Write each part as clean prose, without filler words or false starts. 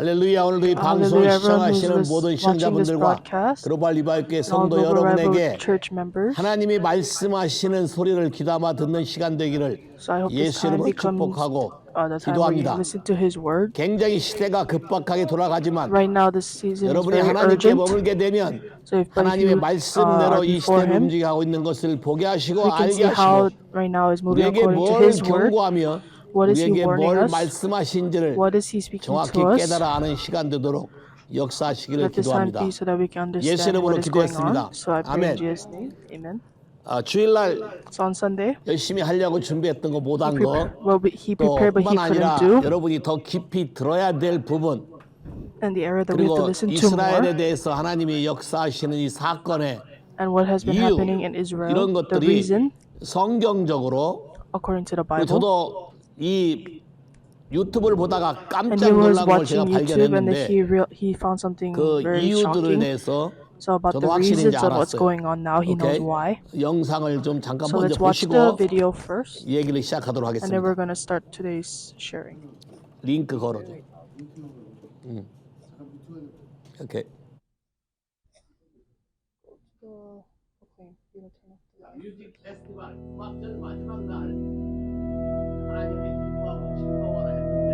할렐루야. 오늘도 이 방송을 Hallelujah, everyone who's 시청하시는 모든 watching this 시청자분들과 broadcast, 글로벌 리바이교회 and all 성도 global Revival 여러분에게 church members. 하나님이 말씀하시는 소리를 귀담아 듣는 시간 되기를 So I hope this 예수 time 이름으로 becomes 축복하고 the time where you 기도합니다. listen to His word. 굉장히 시대가 급박하게 돌아가지만 Right now, this season is 여러분이 very 하나님께 urgent. 머물게 되면 So if 하나님의 you 말씀대로 are 이 before 시대를 Him, 움직이고 있는 것을 보게 하시고 we can 알게 see how 하시고 right now is moving 우리에게 according to 뭘 His word. 경고하며 What is He 우리에게 warning 뭘 us? 말씀하신지를 What is He speaking 정확히 to us? 깨달아 아는 시간 되도록 역사하시기를 Let this time 기도합니다. be so that we can 예수 understand 이름으로 what is going 기도했습니다. on. So I pray in 아멘. Jesus' name. Amen. 주일날 So on Sunday, 열심히 하려고 준비했던 거 못한 거 He 또 prepared but 뿐만 He 아니라 couldn't do. 여러분이 더 깊이 들어야 될 부분 And the area that we have to 그리고 listen to 이스라엘에 more. 대해서 하나님이 역사하시는 이 사건의 And what has been 이유 happening in Israel, 이런 the 것들이 reason, 성경적으로 according to the 그리고 Bible. 저도 이 유튜브를 보다가 And 깜짝 he was 놀란 걸 제가 watching YouTube and then 발견했는데 he found something 그 very 이유들을 shocking. 대해서 So about 저도 the 확실히 reasons 이제 of what's 알았어요. going on now, he knows why. 영상을 좀 잠깐 So 먼저 let's watch the 보시고 video first, 얘기를 시작하도록 and then we're 하겠습니다. going to start today's sharing. 링크 걸어줘. 오케이. 뮤직 페스티벌 음악전 마지막 날 하나님이 기뻐하고 즐거워라 했는데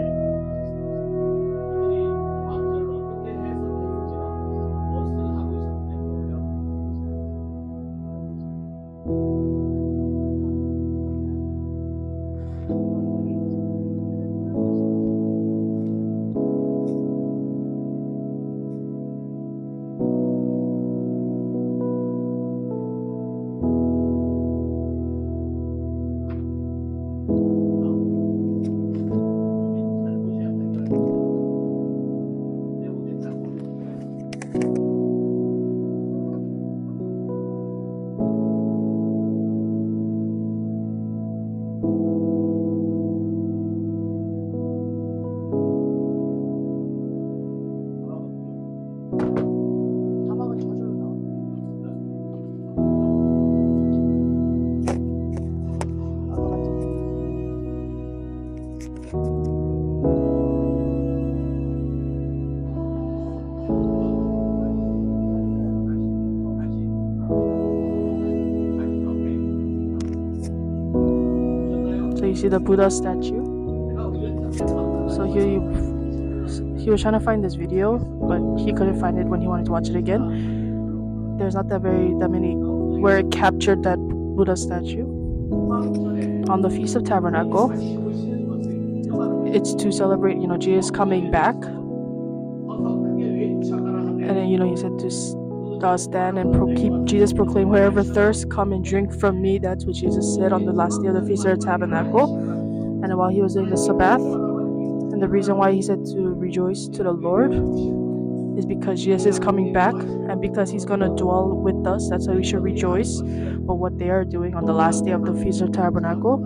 이들이 음악전을 어떻게 해석했는지와 무엇을 하고 있었는지 모르요. 자막은 저절로 나와. So you see the Buddha statue. So he was trying to find this video, but he couldn't find it when he wanted to watch it again. There's not that many where it captured that Buddha statue. On the Feast of Tabernacle, it's to celebrate, Jesus coming back. And then, he said to stand and keep Jesus proclaim, whoever thirsts, come and drink from me. That's what Jesus said on the last day of the Feast of the Tabernacle. And then while he was doing the Sabbath, and the reason why he said to rejoice to the Lord is because Jesus is coming back and because he's going to dwell with us. That's why we should rejoice. But what they are doing on the last day of the Feast of Tabernacle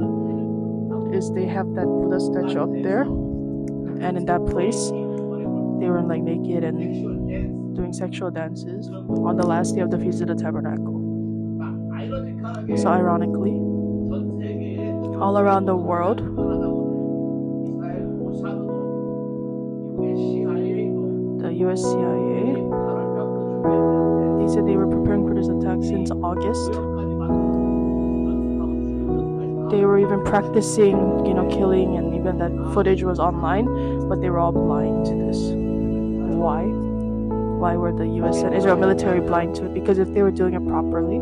is they have that Buddha statue up there. And in that place, they were like naked and doing sexual dances on the last day of the Feast of the Tabernacle. So ironically, all around the world, the US CIA, they said they were preparing for this attack since August. They were even practicing, killing, and even that footage was online, but they were all blind to this. Why? Why were the US and Israel military blind to it? Because if they were doing it properly,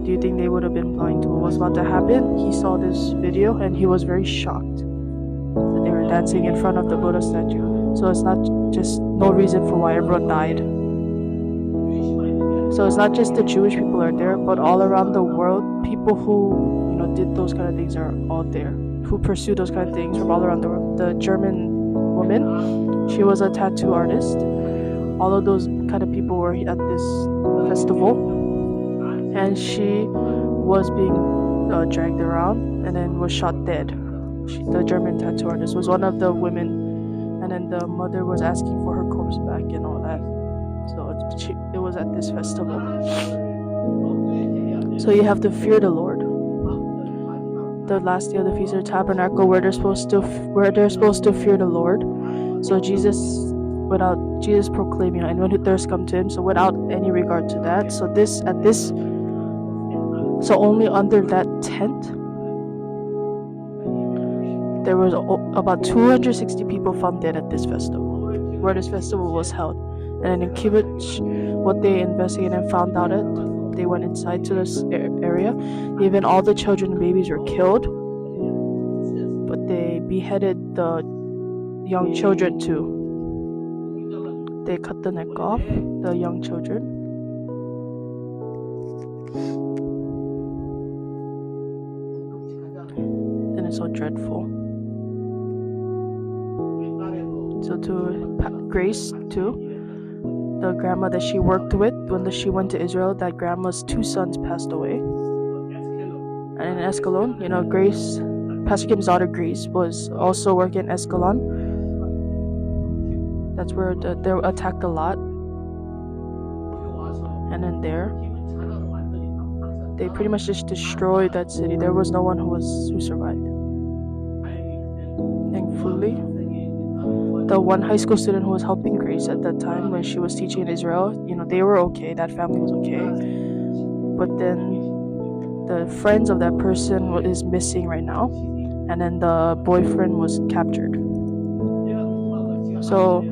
do you think they would have been blind to what was about to happen? He saw this video and he was very shocked that they were dancing in front of the Buddha statue. So it's not just no reason for why everyone died. So it's not just the Jewish people are there, but all around the world, people who did those kind of things are all there. Who pursue those kind of things from all around the world. The German woman, she was a tattoo artist. All of those kind of people were at this festival, and she was being dragged around and then was shot dead. The German tattoo artist was one of the women, and then the mother was asking for her corpse back and all that. So it was at this festival. So you have to fear the Lord. The last day of the Feast of the Tabernacle, where they're supposed to fear the Lord, So Jesus, without Jesus proclaiming, anyone who thirsts come to him. So without any regard to that. So only under that tent, there was about 260 people found dead at this festival, where this festival was held. And in Kibbutz, what they investigated and found out they went inside to this area. Even all the children and babies were killed, but they beheaded the young children too. They cut the neck off the young children. And it's so dreadful. So to Grace too, the grandma that she worked with when she went to Israel, that grandma's 2 sons passed away. And in Escalon, Grace, Pastor Kim's daughter Grace, was also working in Escalon. That's where they were attacked a lot. And in there, they pretty much just destroyed that city. There was no one who survived. Thankfully, the one high school student who was helping Grace at that time when she was teaching in Israel, they were okay. That family was okay. But then the friends of that person is missing right now. And then the boyfriend was captured. So,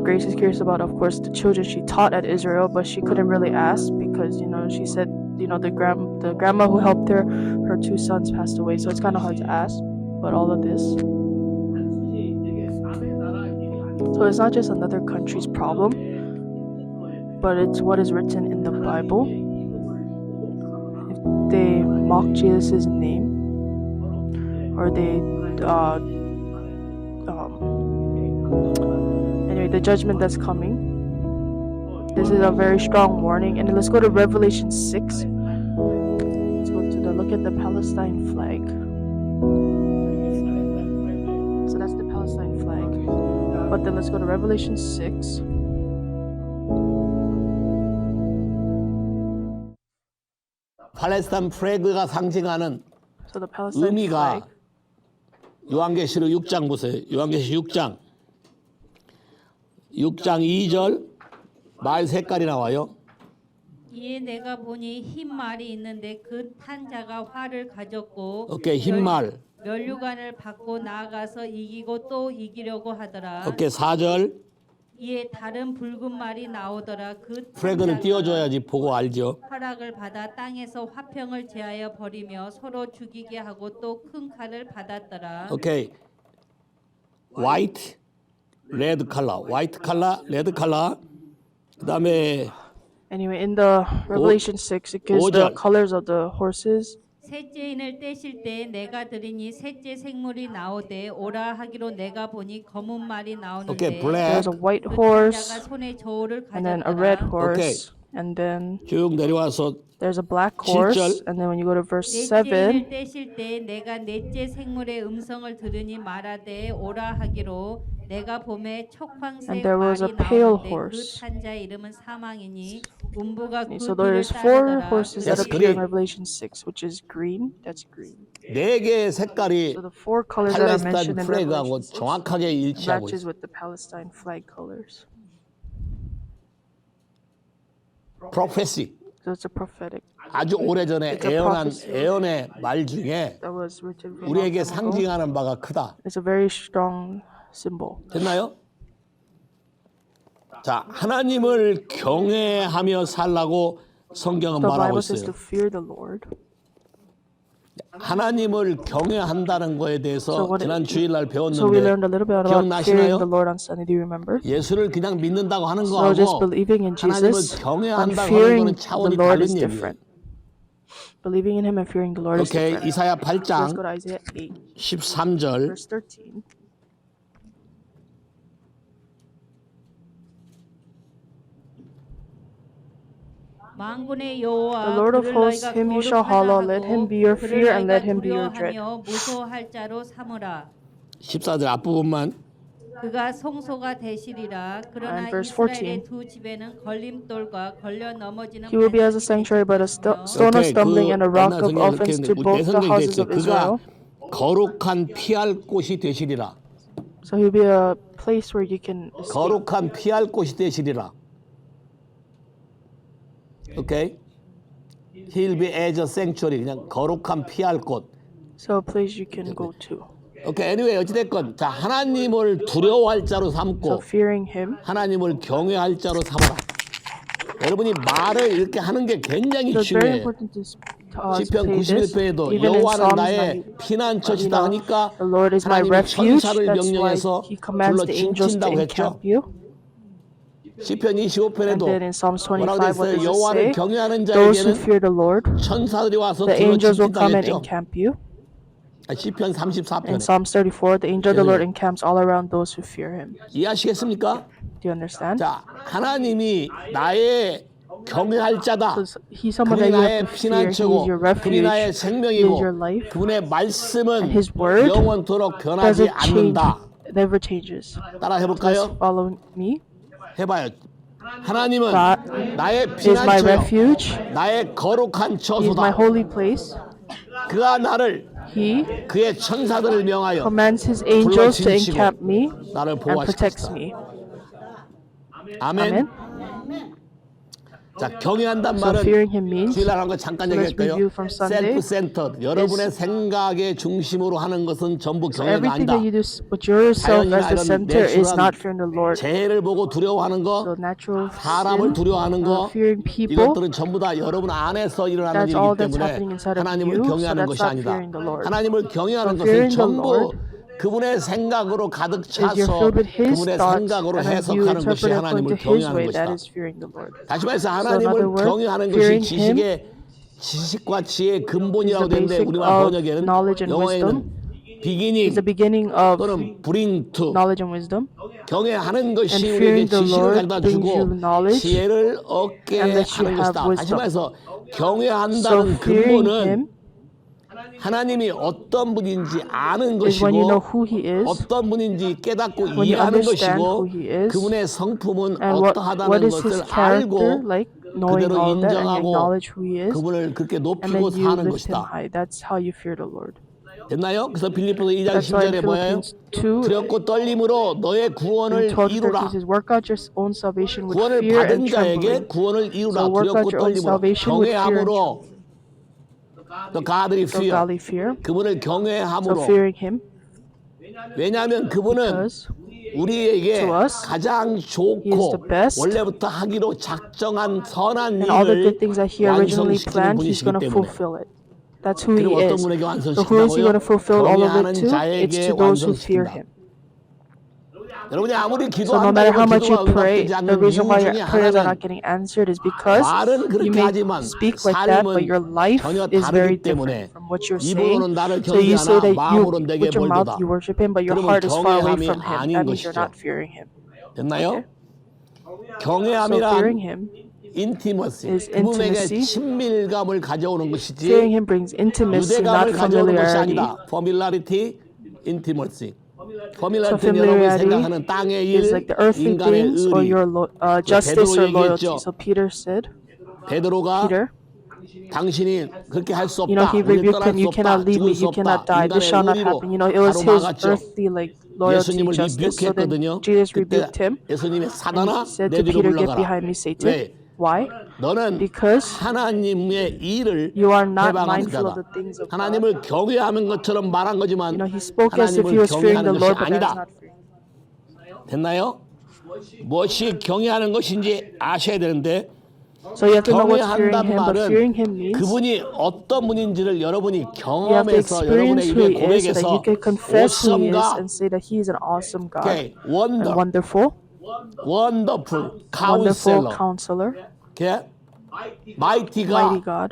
Grace is curious about, of course, the children she taught at Israel, but she couldn't really ask because, she said, the grandma who helped her 2 sons passed away. So it's kind of hard to ask. But all of this. So it's not just another country's problem, but it's what is written in the Bible. If they mock Jesus' name, or they anyway, the judgment that's coming. This is a very strong warning. And let's go to Revelation 6. Let's go to look at the Palestine flag. So that's the Palestine flag. But then let's go to Revelation 6. 팔레스타인 플래그가 상징하는 So the Palestine 의미가 flag. 요한계시록 6장 보세요. 요한계시록 6장 2절 말 색깔이 나와요. 이에 내가 보니 흰 말이 있는데 그 탄 자가 활을 가졌고 오케이, 흰 말. 면류관을 받고 나아가서 이기고 또 이기려고 하더라. 오케이, 4절 이에 다른 붉은 말이 나오더라. 그 플래그는 띄워줘야지 보고 알죠. 허락을 받아 땅에서 화평을 제하여 버리며 서로 죽이게 하고 또 큰 칼을 받았더라. 오케이, 화이트, 레드 컬러, 화이트 컬러, 레드 컬러. 그다음에 Anyway, in the Revelation 6, it gives the 5절. colors of the horses. 셋째 인을 떼실 때 내가 들으니 셋째 생물이 나오되 오라 하기로 내가 보니 검은 말이 나오는데 오케이, 블랙. There's a white 그 horse, 탄자가 손에 저울을 and then a red 가졌더라. horse, and then 쭉 내려와서 there's a black horse, 7절. and then when you go to verse 넷째 7, 인을 떼실 때 내가 넷째 생물의 음성을 들으니 말하되 오라 하기로 내가 봄에 촉황색 And there was a 말이 pale 나오는데 horse. 그 탄자의 이름은 사망이니 음부가 그 so 뒤를 there's 4 따르더라. horses Yes, that appear in green. Revelation 6, which is green. That's green. 4개의 색깔이 So the 4 colors that are 팔레스타인 mentioned in 플래그하고 Revelation 6 정확하게 일치하고 matches 있어요. with the Palestine flag colors. 프로페시. So it's a prophetic 아주 오래전에 It's a 애언한 prophecy. 애언의 말 중에 that was written from 우리에게 long time ago. 상징하는 바가 크다. It's a very strong symbol. 됐나요? 자, 하나님을 경외하며 살라고 성경은 The 말하고 Bible says to 있어요. fear the Lord. 하나님을 경외한다는 거에 대해서 So what- 지난 주일날 So we learned a 배웠는데 little bit about fearing 기억나시나요? the Lord on Sunday. Do you remember? 예수를 그냥 믿는다고 하는 So just 거하고 believing in 하나님을 Jesus and 경외한다고 하는 fearing 거는 the 차원이 Lord 다른 is 얘기예요. different. Believing in Him and fearing the Lord is 오케이, different. 이사야 Let's go 8장 to Isaiah 8, 13절 verse 13. 만군의 The 여호와 Lord of 그를 hosts, 너희가 him you shall hallow. 거룩하다 Let him 하고 be your 그를 fear and 너희가 let him be your dread. 두려워하며 무서워할 자로 삼으라. 14절 앞부분만 그가 송소가 되시리라. 그러나 And verse 이스라엘의 14. 두 집에는 걸림돌과 걸려 넘어지는 He will be as a 반석이 sanctuary, but a 되시리며 stone of 오케이, stumbling and a rock 옛날 of 성경에 offense 그렇게 to 내 both the 성경에 houses 됐어요. of Israel. 그가 거룩한 피할 곳이 되시리라. So he'll be a place where you can escape. 거룩한 피할 곳이 되시리라. 오케이? He'll be as a sanctuary. 그냥 거룩한 피할 곳. So a place you can go to. 오케이. anyway 어찌됐건 자 하나님을 두려워할 자로 So 삼고 fearing him. 하나님을 경외할 자로 삼아라. 여러분이 말을 이렇게 하는 게 굉장히 So it's very 중요해요. important to 시편 say this. 91편에도 Even in 여호와는 Psalms 나의 90, 피난처시다 하니까 the Lord is my 하나님이 refuge. 천사를 That's why 명령해서 he commands 불러 the angels to 칭친다고 했죠. encamp you. 시편 And 25편에도 then in Psalms 뭐라고 25, what 됐어요? does it 여호와를 say? 경외하는 Those who 자에게는 fear the Lord, 천사들이 와서 the 불러 angels will 칭친다고 come and 했죠. encamp you. 시편 In 34편에 Psalms 34, the angel of the Lord encamps all around those who fear him. 이해하시겠습니까? Do you understand? 자, 하나님이 나의 경외할 자다. So he's someone that 그분이 you 나의 have to fear. He is 피난처고 your 그분이 refuge. 나의 He is 생명이고 your life. 그분의 말씀은 His word 영원토록 변하지 Doesn't change. 않는다. Never changes. 따라 Just 해볼까요? follow me. 해봐요. 하나님은 God 나의 is my 피난처요 refuge. 나의 거룩한 He is my 처소다. holy place. 그가 나를 He 그의 천사들을 명하여 commands his angels to 진치고 encamp me 나를 and protects 보호하시겠다. me. 아멘. Amen. 자, 경외한단 So 말은 fearing him means 주일날 한 거 잠깐 let's 얘기할까요? review from Sunday. 셀프 센터. 여러분의 생각의 중심으로 하는 것은 전부 so 경외가 everything 아니다. that you do with yourself 자연이나 as the 이런 center is 내추럴한 not fearing the Lord. 재해를 보고 두려워하는 So 거, natural 사람을 sin, 두려워하는 거, fearing people, 이것들은 전부 다 여러분 안에서 일어나는 that's all 일이기 that's 때문에 happening inside of 하나님을 you. So 경외하는 that's 것이 not 아니다. fearing the Lord. 하나님을 경외하는 So 것은 fearing the 전부 Lord 그분의 생각으로 가득 is you're 차서 filled with his 그분의 thoughts 생각으로 and as you 해석하는 것이 interpret according to 하나님을 his 경외하는 way, that 것이다. is fearing the Lord. 다시 말해서 So in 하나님을 other words, 경외하는 것이 fearing him 지식과 지혜의 is 근본이라고 the 되는데 basic 우리말 of 번역에는 knowledge and 영어에는 wisdom. beginning Is the beginning of 또는 bring to knowledge and wisdom. 경외하는 것이 And 우리에게 fearing the 지식을 Lord 갖다 brings 주고 you knowledge 지혜를 얻게 and lets you 하는 have 것이다. 다시 wisdom. 말해서 So 경외한다는 fearing 근본은 him 하나님이 어떤 분인지 아는 is when you know 것이고 who he is 어떤 분인지 깨닫고 when you 이해하는 understand 것이고 who he is, 그분의 성품은 and what 어떠하다는 is his 것을 character 알고 like, knowing 그대로 all that and you 인정하고 acknowledge who he is, 그분을 그렇게 and 높이고 then you 사는 lift him 것이다. high. That's how you fear the Lord. 됐나요? 그래서 빌립보서 2장 That's why in 10절에 뭐예요? Philippians 2 두렵고 떨림으로 너의 구원을 in 12 to 13 이루라. says, work out your own salvation with 구원을 fear 받은 and 자에게 trembling. 구원을 이루라. So work out 두렵고 your own 떨림으로 salvation with fear and 경외함으로 또 가들이 So fear godly fear. 그분을 So 경외함으로 fearing him 왜냐하면 그분은 because 우리에게 to us, 가장 He is 좋고 the best. 원래부터 하기로 작정한 선한 and all the 일을 good things that he originally 완성시키는 planned, he's 분이시기 going to 때문에 fulfill it. That's who he 그럼 어떤 is. 분에게 So who is he going to fulfill all of 경외하는 it to? It's 자에게 to those who fear 완성시킨다. him. 여러분이 아무리 So no matter 기도한다고 how much you 기도가 pray, 응답되지 the 않는 reason 이유 why 중에 your prayers are 하나는 not getting answered is because 말은 you 그렇게 may 하지만 speak like that, but your 삶은 life 전혀 is very 다르기 때문에 different from what you're saying. 입으로는 나를 So you say 경외하나 that 마음으로 내게 with your mouth 멀도다. you worship him, but your 그러면 heart is far away 경외함이 from him. 아닌 That means you're 것이죠. not fearing him. 됐나요? So fearing 경외함이란 him, 인티머시, is 그분에게 intimacy. 친밀감을 가져오는 것이지 fearing him brings intimacy, not 유대감을 가져오는 것이 familiarity. 아니다. familiarity, intimacy. So familiarity는 여러분이 familiarity 생각하는 땅의 일, is like the earthly 인간의 things or 의리. your justice or 베드로 loyalty. 얘기했죠. So Peter said, 베드로가 Peter, 당신이 그렇게 할 수 you know, 없다. he 우리 rebuked 떠날 him. 수 You 없다. cannot leave me. 죽을 수 You cannot 없다. die. This shall not 인간의 happen. You know, it was his 가로막았죠. earthly like loyalty, 예수님을 justice. So then 리뷰했거든요. Jesus 그때 rebuked him 예수님이 and 사단아 he said 내 to 뒤로 Peter, "Get 물러가라. behind me, Satan." 왜? Why? 너는 Because 하나님의 일을 you are not 해방하는 mindful of 자다. the things of God. 하나님을 경외하는 것처럼 말한 거지만 You know, he spoke as if he 하나님을 was fearing the 경외하는 Lord, 것이 but that is 아니다. not fearing. 됐나요? 무엇이 경외하는 것인지 아셔야 되는데 So you have to know what's fearing 경외한단 him, but 말은 fearing him means 그분이 어떤 분인지를 여러분이 you have to 경험해서 experience 여러분의 who 입에 he is so that 고백해서 you can confess who he is awesome and say that he is an awesome God Okay, and wonderful, wonderful wonderful counselor, counselor, okay, mighty mighty God, God,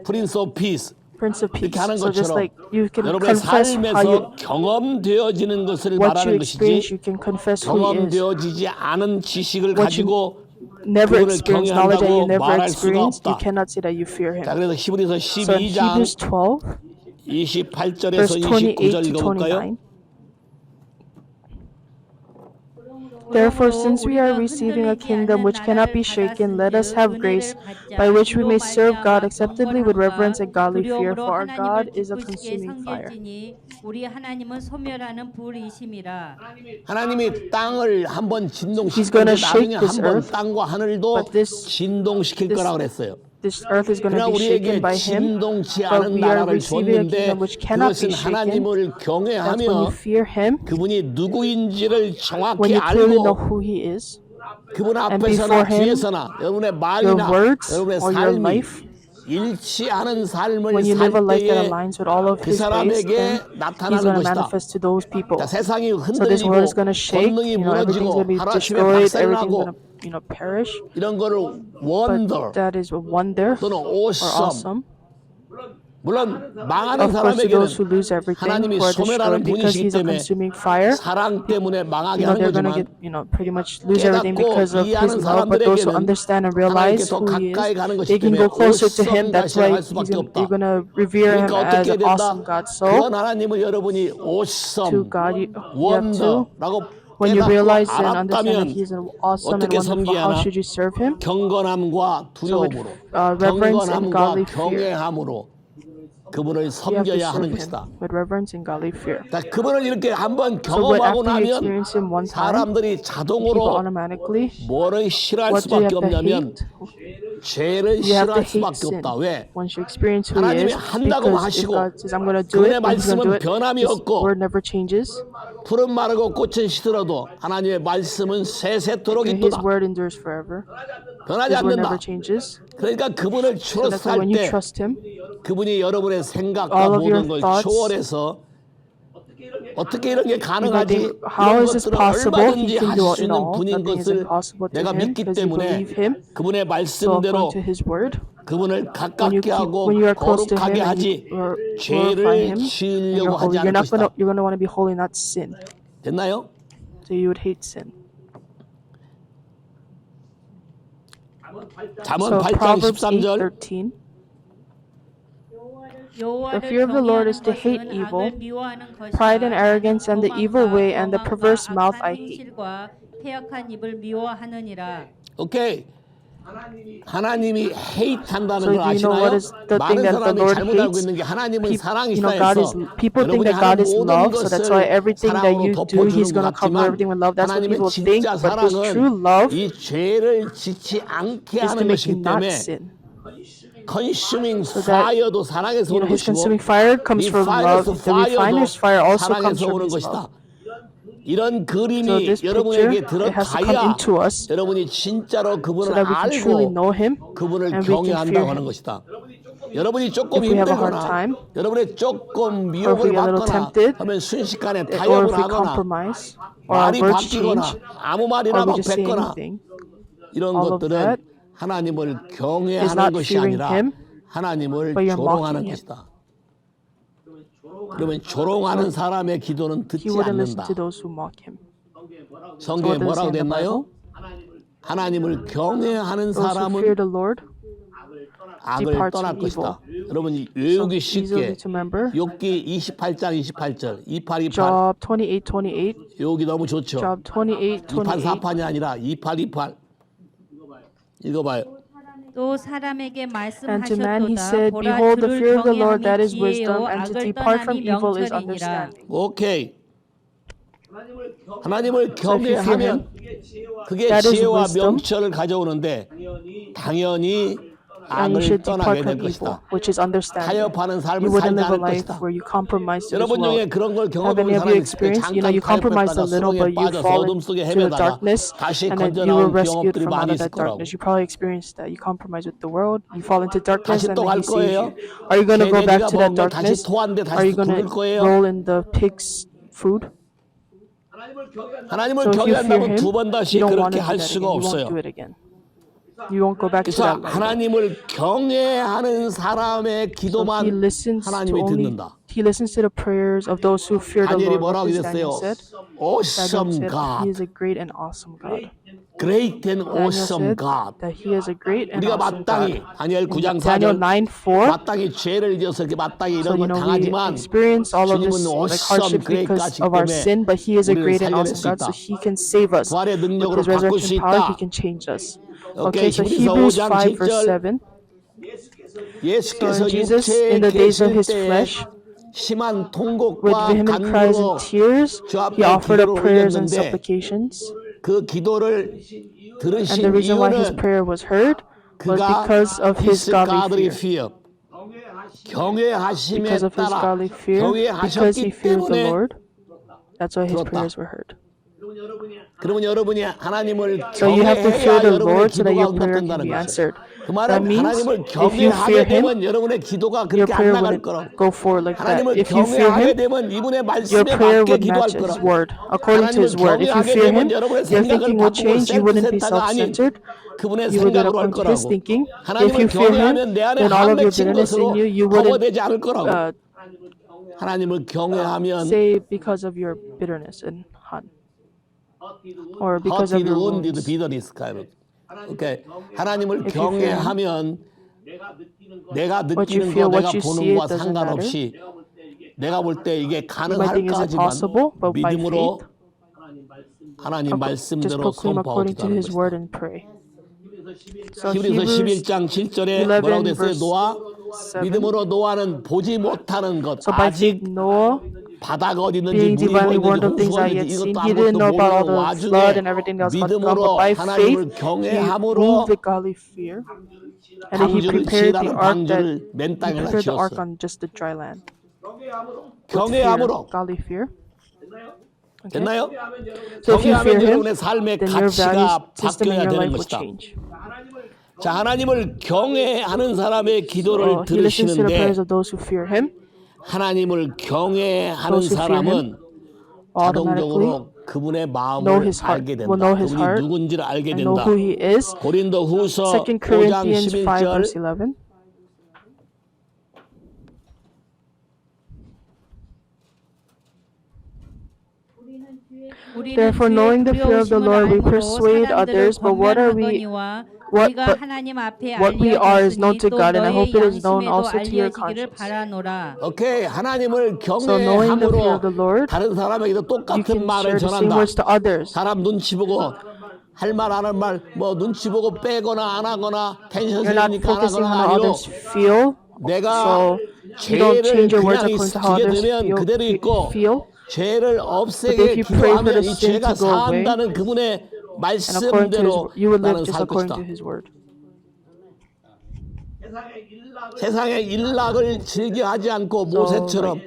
Prince of Peace. Prince of Peace. 이렇게 하는 So just 것처럼 like you can 여러분의 confess how you, 삶에서 경험되어지는 것을 what you 말하는 experience, 것이지 you can confess who he is. 경험되어지지 않은 지식을 What you 가지고 Never 그분을 experience knowledge that you 경외한다고 never 말할 수가 experienced, you 없다. cannot say that you fear him. 자, 그래서 히브리서 So in 12장 Hebrews 12, 28절에서 verse 28 29절 to 읽어볼까요? 29. Therefore, since we are receiving a kingdom which cannot be shaken, let us have grace by which we may serve God acceptably with reverence and godly fear, for our God is a consuming fire. 우리 하나님은 소멸하는 불이심이라. 하나님이 땅을 한번 He's gonna 진동시키는데 shake 나중에 this 한번 earth, 땅과 하늘도 but this- 진동시킬 거라 그랬어요. This earth is going 그러나 to be shaken 우리에게 by Him, 진동치 but 않은 we are 나라를 receiving a 줬는데 kingdom which cannot 그것은 be shaken. 하나님을 That's when you 경외하며 fear Him, 그분이 누구인지를 when 정확히 you clearly know 알고 who He is. 그분 before 앞에서나 him, 뒤에서나 여러분의 Your 말이나 words 여러분의 or your 삶이 life, 일치하는 삶을 when you 살 live a life that 때에 aligns with all of 그 His ways, 사람에게 then He's 나타나는 going to 것이다. manifest to those people. 자, 세상이 So this world is 흔들리고 going to shake, 권능이 everything's 무너지고 going to be 하루아침에 destroyed, everything's 박살나고 going to perish. 이런 거를 But wonder that is a wonder 또는 or awesome awesome. 물론 망하는 Of course, to those who 사람에게는 lose everything, 하나님이 who are 소멸하는 destroyed because 분이시기 He's a 때문에 consuming fire, 사랑 때문에 망하게 하는 they're going to 거지만 get, pretty much lose everything 깨닫고 because of 이해하는 His love. But those who 사람들에게는 understand and 하나님께 realize 더 who He 가까이 is, 가는 것이기 they can 때문에 go closer to Him. That's why 할 수밖에 없다. you're going to revere Him 그러니까 as 어떻게 an awesome 된다? God. So, 그런 하나님을 여러분이 to awesome, God, you have to, wonder라고 when you 깨닫고 realize and understand that 알았다면 He is an awesome and 어떻게 wonderful, how 섬기하나? should you serve Him? 경건함과 So with 두려움으로 reverence and 경건함과 godly fear, 경외함으로 그분을 you have to 섬겨야 하는 serve 것이다. Him with reverence and godly fear. 자, 그분을 이렇게 한번 So when 경험하고 after you 나면 experience Him one time, 사람들이 people 자동으로 automatically, 뭐를 싫어할 what do you 수밖에 have to 없냐면 hate? 죄를 You have to 싫어할 hate 수밖에 sin. 없다. 왜? Once you experience who He 하나님이 is, 한다고 because if 하시고 God says, I'm going to do 그분의 it, then He's going to do 말씀은 it. 변함이 His 없고 word never changes. 푸른 마르고 꽃은 시들어도 하나님의 말씀은 세세토록 And His 있도다. word endures forever. 변하지 His word 않는다. never changes. 그러니까 그분을 So that's why 트러스할 when you 때 trust Him, 그분이 여러분의 생각과 all of your 모든 걸 thoughts, 초월해서 어떻게 이런 게 가능하지? how 이런 is this 것들을 possible? 얼마든지 He can 할 do 수 it 있는 all. 분인 Nothing is 것을 impossible to 내가 Him 믿기 because you 때문에 believe Him. 그분의 So 말씀대로 according to His word, 그분을 when you 가깝게 하고 when you are close to 거룩하게 Him and 하지 you glorify 죄를 Him, and 지으려고 you're holy, 하지 않을 것이다. you're going to want to be holy, not sin. 됐나요? So you would hate sin. 잠언 So 8장 Proverbs 13절 8:13. The fear of the Lord is to hate evil, pride and arrogance and the evil way and the perverse mouth I hate. 폐역한 입을 미워하느니라. 오케이. 하나님이 헤이트한다는 So 걸 do you know what 아시나요? is the 많은 thing that the 사람이 Lord 잘못 알고 hates? 있는 게 하나님은 사랑이시다 God is, 해서 people think 여러분이 that God 하는 is 모든 love, so that's why 것을 everything that 사랑으로 you do, He's 덮어주는 going 것 to cover 같지만 everything with love. That's what 하나님의 people think, 진짜 but His true 사랑은 love 이 죄를 짓지 않게 is to 하는 make you 것이기 not 때문에 sin. consuming So that, fire도 사랑에서 오는 His 것이고 consuming fire comes 이 from love. 파이어스 The refiner's 파이어도 fire also comes 사랑에서 from 오는 His 것이다. love. 이런 So 그림이 this 여러분에게 picture, it has to come 들어가야 into us 여러분이 진짜로 so 그분을 that we can truly 알고 know Him 그분을 and we can fear 경외한다고 하는 Him. 것이다. 여러분이 조금 If we have a hard 힘들거나 time, 여러분이 조금 or if we 미혹을 get a little 받거나 tempted, 하면 순식간에 or 타협을 if we 하거나 compromise, or our 말이 words 바뀌거나 change, 아무 or 말이나 we 막 just say 뱉거나 anything, 이런 all of 것들은 that 하나님을 is 경외하는 not 것이 fearing 아니라 Him, 하나님을 but you're 조롱하는 mocking Him. 것이다. 그러면 조롱하는 사람의 기도는 He 듣지 wouldn't listen 않는다. to those who mock Him. 성경에 So what does it 뭐라고 say in the 됐나요? Bible? 하나님을 경외하는 Those who 사람은 fear the Lord 악을 departs 떠날 from 것이다. evil. 여러분이 So 외우기 easily 쉽게 to remember. 욥기 28장 28절 2828 Job 28:28. 외우기 너무 좋죠. Job 2판 28:28. 4판이 아니라 2828 읽어봐요. 또 사람에게 And to man he 말씀하셨도다. said, 보라 Behold, the 주를 fear of the Lord, that 경외함이 is wisdom, 지혜요 and to 악을 depart from 떠남이 evil is 명철이니라. understanding. 오케이. 하나님을 So if you fear 경외하면 그게 that is 지혜와 wisdom. 명철을 가져오는데 당연히 And you 악을 should 떠나게 depart 될 from evil, 것이다. which is understanding. 타협하는 You 삶을 wouldn't 살지 live a 않을 life 것이다. where you compromise to this 여러분 중에 world. 그런 걸 Have 경험해본 any of you 사람이 있을 때 experienced, you 잠깐 compromise a 타협했다가 little, 수렁에 but you 빠져서 fall 어둠 속에 into the 헤매다가 darkness, 다시 and then 건져 you were 나온 rescued 경험들이 from out 많이 of 있을 that 거라고. darkness. You probably experienced that. You compromise with the world, you fall into darkness, 다시 and 또 then 갈 He saves 거예요? you. Are you going to go back 개돼지가 to that 먹으면 다시 darkness? 토한데 Are you 다시 going 굶을 to 거예요? roll in the pig's food? 하나님을 So if you fear 경외한다면 Him, 두 번 다시 you don't want 그렇게 to do 할 that 수가 again. You won't 없어요. do it again. You won't go back to 그래서 that level. 하나님을 경외하는 사람의 So 기도만 he listens to 하나님이 only 듣는다. he listens to the prayers of those who fear the 다니엘이 Lord. What 뭐라고 does 그랬어요? Daniel said? Daniel Awesome said that he is God, a great and awesome God. great and Daniel awesome said God. that he is a great and 우리가 awesome 마땅히 God. 다니엘 In 9장 Daniel 4절 9:4. 마땅히 죄를 지어서 이렇게 마땅히 So 이런 걸 we 당하지만 experience all of this 주님은 like awesome, hardships great because God of our 때문에 sin, but he is a 우리를 great and 살려낼 awesome 수 God, so 있다. he can save us. 부활의 With 능력으로 his 바꿀 수 resurrection power, he 있다. can change us. 오케이, Okay, so 히브리서 Hebrews 5장 5 verse 7절 7. 예수께서 So Jesus, 육체에 in the days of 계실 his 때에 flesh, 심한 with 통곡과 vehement cries 간구로 and tears, 주 앞에 he offered up 기도를 prayers and 올렸는데 supplications. 그 기도를 And 들으신 the reason why his 이유는 prayer was heard was 그가 because of his his godly godly fear. fear 경외하심에 Because of his 따라 godly fear, because he 경외하셨기 feared the 때문에 Lord, that's why his 들었다. prayers were heard. 그러면 여러분이 하나님을 So you have to fear 경외해야 the 여러분의 Lord so that 기도가 your prayer can 응답된다는 be 거죠. answered. 그 That 말은 means 하나님을 if you 경외하게 fear him, 되면 여러분의 기도가 your 그렇게 안 prayer 나갈 wouldn't 거라고. go forward like that. 하나님을 If you fear 경외하게 him, 되면 이분의 your 말씀에 prayer 맞게 would 기도할 match his 거라고. word, according to his 하나님을 word. If you 경외하게 fear him, 되면 여러분의 your 생각을 thinking would 바꾸고 change. You wouldn't be 셀프센터가 아닌 self-centered. 그분의 You would do it 생각으로 할 according to his 거라고. thinking. If 하나님을 you fear him, 경외하면 내 안에 then all 한 of your 맺힌 bitterness in 것으로 you, you wouldn't 허워되지 않을 거라고. 하나님을 경외하면 say because of your bitterness and han, or because of hurted, your wounded, wounds. bitterness kind of. 오케이. 하나님을 If you fear him, 경외하면 내가 what you 느끼는 feel, 거 what 내가 you 보는 see, it 거와 doesn't 상관없이 내가 볼 때 이게 You might think, is 가능할까 it 하지만 possible? But by 믿음으로 faith, 하나님 just 말씀대로 proclaim 선포하고 according to 기도하는 his word 것이다. and pray. So 히브리서 Hebrews 11장 7절에 뭐라고 11 됐어요? verse 노아 7. 믿음으로 노아는 보지 못하는 것 So by 아직 faith, Noah, 바다가 어디 있는지 being 물이 뭐 divinely 있는지 warned of things 홍수가 I 있는지 yet seen, 이것도 he didn't 아무것도 know about all 모르는 the flood 와중에 and everything else had come. 믿음으로 But by 하나님을 faith, he 경외함으로 moved with godly fear, and then he 방주를 prepared the 지으라는 ark that 방주를 맨 he 땅에다 prepared the ark 지었어. on just the dry land. With fear, 경외함으로 godly fear. Okay? 됐나요? So if you fear 경외하면 him, 여러분의 삶의 then your value 가치가 system in 바뀌어야 your 되는 life will 것이다. change. 자, 하나님을 경외하는 사람의 기도를 He listens to the 들으시는데 prayers of those who fear him. 하나님을 경외하는 Those who fear 사람은 automatically 자동적으로 그분의 know 마음을 his heart, 알게 will 된다. know his 그분이 heart 누군지를 알게 and know 된다. who he is. 고린도 후서 2 5장 Corinthians 5 verse 11절 11. Therefore, knowing the fear of the Lord, we persuade others. But what are we? What we are is known to God, and I hope it is known also to your conscience. 오케이, 하나님을 So knowing the fear of the 경외함으로 Lord, 다른 사람에게도 you 똑같은 can 말을 share the same 전한다. words to others. 사람 눈치 보고 할 말 안 할 말 뭐 눈치 보고 빼거나 안 하거나 텐션 You're not 세우니까 안 focusing on 하거나 how 아니로 others feel. 내가 So you don't 죄를 change your words 그냥 according to how 익숙하게 others 되면 그대로 있고 feel. 죄를 But if 없애게 you pray for 기도하면 the 이 sin 죄가 to go away, 사한다는 그분의 And according to 말씀대로 his, you would 나는 live just 살 according 것이다. to his word. 세상의 일락을 즐겨하지 않고 모세처럼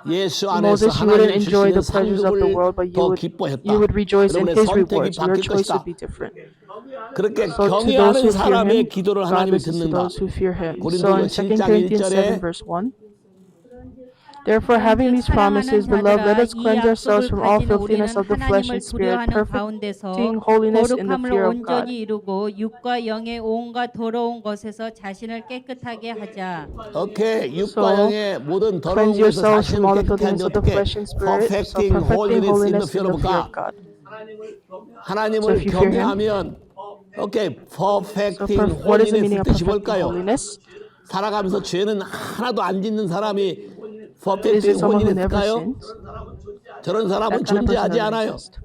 예수 안에서 Moses, you wouldn't 하나님 enjoy 주시는 the pleasures of the world, but 상급을 더 you 기뻐했다. would rejoice in 여러분의 his 선택이 rewards. Your 바뀔 choice 것이다. would be different. 그렇게 So to those 경외하는 who fear 사람의 him, 기도를 God 하나님이 listens to 듣는다. those who fear him. So 고린도서 in 2 7장 Corinthians 7 1절에 verse 1, Therefore, having these promises, beloved, let us cleanse ourselves from all filthiness of the flesh and spirit, perfecting holiness in the fear of God. 온전히 이루고 육과 영의 온갖 더러운 것에서 자신을 깨끗하게 하자. 오케이, 육과 So, 영의 모든 더러운 Cleanse 것을 yourselves from all 자신을 the 깨끗게 filthiness of the 어떻게 flesh and spirit, so perfecting perfecting holiness in the holiness fear in the of fear God. of God. So 하나님을 if you fear him, 경외하면 오케이, So perfecting what is the meaning holiness of 뜻이 perfecting 뭘까요? holiness? 살아가면서 죄는 하나도 안 짓는 사람이 Is perfecting it someone who never holiness일까요? sins? 저런 사람은 That kind of person 존재하지 doesn't 않아요. exist.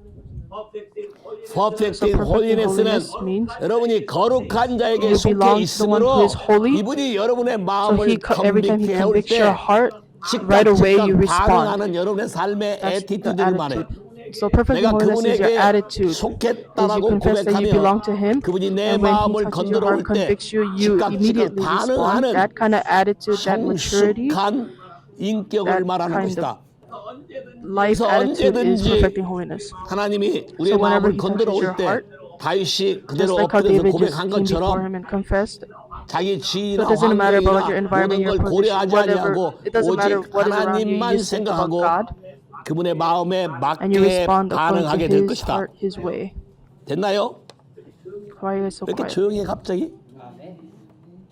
perfecting perfecting holiness는 holiness means 여러분이 거룩한 자에게 you 속해 belong to the one 있으므로 who is holy. 이분이 여러분의 So 마음을 every time he 컨빅해 올 convicts 때 your heart, 즉각 right away you 즉각 respond. 반응하는 여러분의 삶의 That's the 애티튜드를 말해. attitude. So perfecting 내가 holiness is your 그분에게 attitude. Is you 속했다라고 confess that you belong to 고백하면 him, 그분이 내 and when he 마음을 touches your 건드려 heart, 올 때 convicts you, you 즉각 immediately respond. 반응하는 That kind of attitude, that maturity, 성숙한 인격을 that 말하는 kind 것이다. life 그래서 attitude is 언제든지 perfecting holiness. 하나님이 우리의 So whenever 마음을 he 건드려 touches 올 your 때 heart, 다윗이 Just 그대로 like how 엎드려서 David just 고백한 came before 것처럼 him and confessed. 자기 So 지위나 it doesn't matter about your 환경이나 environment, 모든 your 걸 position, 고려하지 whatever. 아니하고 It doesn't matter 오직 what is around you. You 하나님만 just think about 생각하고 God, 그분의 마음에 and you 맞게 respond according 반응하게 to 될 his 것이다. heart, his way. 됐나요? Why are you guys so 왜 이렇게 quiet? 조용히 해 갑자기?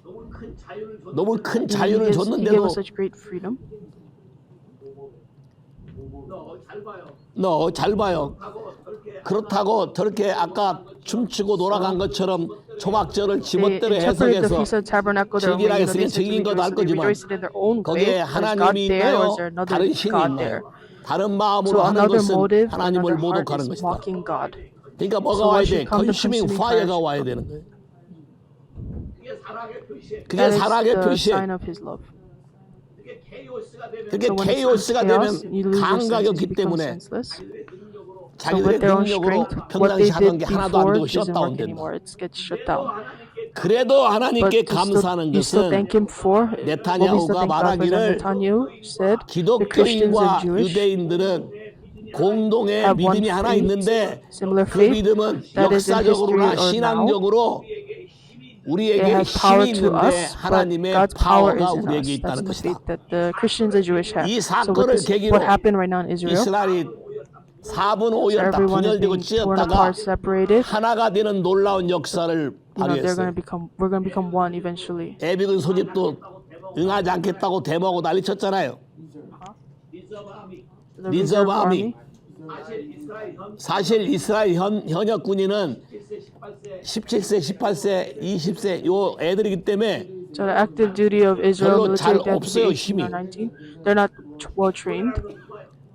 너무 큰 자유를 줬 너무 큰 He 자유를 gave 줬는데도 us such great freedom. 너잘 봐요. 너 잘 봐요. 하고 그렇게 그렇다고 저렇게 아까 춤추고 돌아간 것처럼 초막절을 They 지멋대로 interpreted the 해석해서 Feast of Tabernacle their own way. 즐기라 You know, 했으니 they said to 즐긴 것도 알 rejoice, so they 거지만 rejoiced in their own way. 거기에 Was God 하나님이 there, or 있나요? is there another 다른 신이 God 있나요? there? 다른 So 마음으로 하는 another 것은 motive, 하나님을 another heart 모독하는 is 것이다. mocking God. 그러니까 뭐가 So 와야 what 돼? should come? The 컨슈밍 consuming 파이어가 fire. 와야 되는 거예요. 그게 사랑의 표시예요. 그게 That is 사랑의 the 표시예요. sign of His love. 그게 케이오스가 되면 그게 So when it's 케이오스가 chaos, 되면 you lose your senses, 감각이 you 없기 become 때문에 senseless. So 자기들의 with their own 능력으로 strength, what 평상시 they 하던 did 게 하나도 안 before 되고 doesn't 셧다운 work 된다. anymore. It gets shut down. 그래도 But 하나님께 you 감사하는 still 것은 thank Him for what we still 네타냐후가 thank God for that 말하기를 Netanyahu said the Christians and 기독교인과 Jewish 유대인들은 공동의 have one 믿음이 하나 faith, 있는데 similar 그 faith 믿음은 that is in 역사적으로나 history or now. 신앙적으로 It 우리에게 has power 힘이 to 있는데 us, but 하나님의 God's power is 파워가 in 우리에게 us. 있다는 That's the 것이다. faith that the Christians and Jewish have. 이 So 사건을 with this, 계기로 what happened right now in Israel, 이스라엘이 4분 so 5년 다 everyone is 분열되고 being torn 찢었다가 apart, separated. 하나가 되는 놀라운 역사를 You know, 발휘했어요. we're going to become one eventually. 애비군 소집도 응하지 않겠다고 데모하고 난리 쳤잖아요. The 리저브 reserve 아미. army, 사실 이스라엘 현역 군인은 17세, 18세, 20세 요 애들이기 때문에 so the active duty of Israel 별로 잘 military, they have to 없어요, be 18 or 힘이. 19. They're not well trained.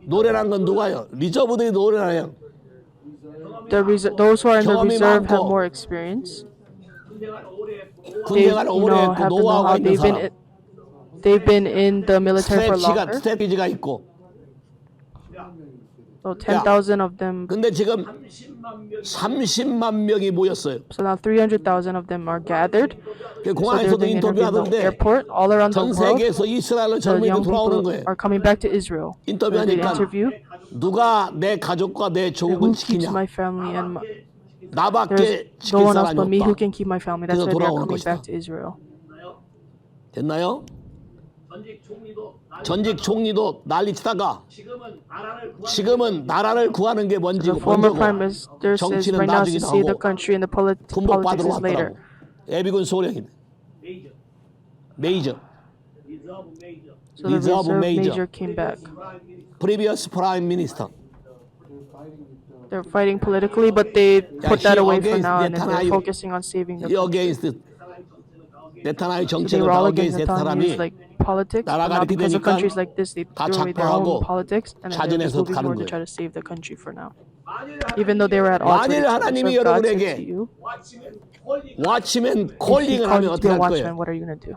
노래란 건 누가요? 리저브들이 노래라요. Those who are in the 경험이 reserve have 많고 more experience. 군대가 오래 했고 have the 노하우가 know-how. 있는 사람. They've been in the military for longer. 스트레티지가 있고. So 10,000 of them. 근데 지금 30만 명이 모였어요. So now 300,000 of them are gathered. 그 So they're 공항에서도 being interviewed in the 인터뷰하던데 airport all around the 전 world. 세계에서 이스라엘로 The 젊은이들 young 돌아오는 people 거예요. are coming back to Israel. So they 인터뷰하니까 interview 누가 내 가족과 내 조국을 who keeps 지키냐? my family and 나밖에 there's 지킬 no one else 사람이 but me who 없다. can keep my family. That's 그래서 why they're 돌아오는 coming 것이다. back to Israel. 됐나요? 전직 총리도 전직 총리도 난리치다가 지금은 지금은 나라를 구하는 게 The 먼저고 former prime minister says 정치는 right now is to 나중에 save the 하고 country and the politics 군복받으러 is later. 왔더라고. 예비군 소령인데 메이저 메이저 리저브 메이저 So the Reserve reserve major. major came back. previous prime minister They're fighting politically, but they put that he away for against now, and then they're Netanyahu. focusing on saving the he country. against 네타냐후 So they 정책을 were all 다 against against Netanyahu's 사람이 like politics, but 나라가 now 이렇게 because of 되니까 countries like this, they 다 throw away their 작정하고 own politics, and then they're just 자진해서 moving 가는 forward to 거예요. try to save the country for now. Even though they were at odds 만일 with each other. 하나님이 So if God said 여러분에게 to you, watchman if He 콜링을 calls 하면 you to 어떻게 be a 할 watchman, 거예요? what are you gonna do?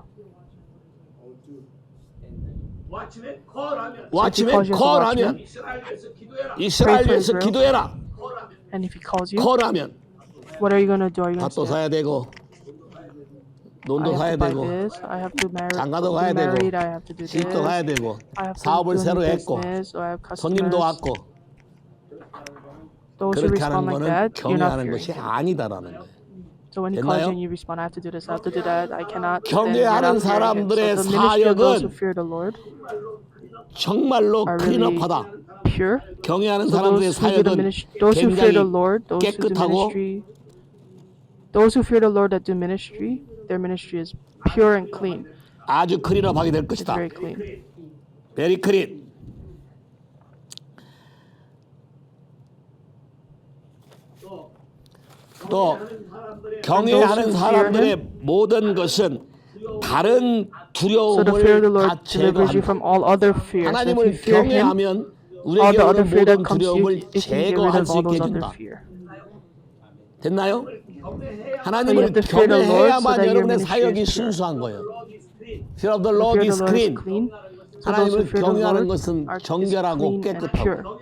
와치맨 콜하면 watchman calls you as a 콜하면 이스라엘에서 기도해라. 이스라엘에서 Israel. 기도해라. And if He calls you, 콜하면 what are you gonna do? Are you gonna 밭도 stand? 사야 되고 I 돈도 have 사야 to buy 되고 this. I have to marry. 장가도 be 가야 되고 married. I have to do this. 시집도 가야 되고 I have to 사업을 do 새로 new 했고 business. Or I have 손님도 customers. 왔고 Those who 그렇게 하는 respond like 거는 that, you're not 경외하는 fearing 것이 Him. 아니다라는 거예요. So when He calls 됐나요? you and you respond, I have to do this, I have to do that, I cannot. then you're 경외하는 not fearing Him. 사람들의 So the ministry of those 사역은 who fear the Lord 정말로 are really 클린업하다. pure. 경외하는 So 사람들의 those who do the 사역은 ministry, those who fear the 굉장히 Lord, those who do 깨끗하고 ministry, those who fear the Lord that do ministry, their ministry is pure and clean. 아주 클린업하게 될 It's 것이다. very clean. 베리 클린. 또 경외하는 사람들의 모든 것은 다른 So the fear of 두려움을 the 다 Lord delivers you 제거한다. from all other fears. So if you 하나님을 fear Him, 경외하면 all 우리에게 the other 오는 fear 모든 that comes to you, 두려움을 it can get rid 제거할 of 수 all 있게 those other 해준다. fear. 됐나요? So you 하나님을 have to fear the Lord so 경외해야만 that your 여러분의 ministry 사역이 is pure. 순수한 거예요. Fear of the The Lord fear of is the Lord is clean. clean. So those who 하나님을 fear the 경외하는 Lord 것은 are is 정결하고 clean and pure. 깨끗하고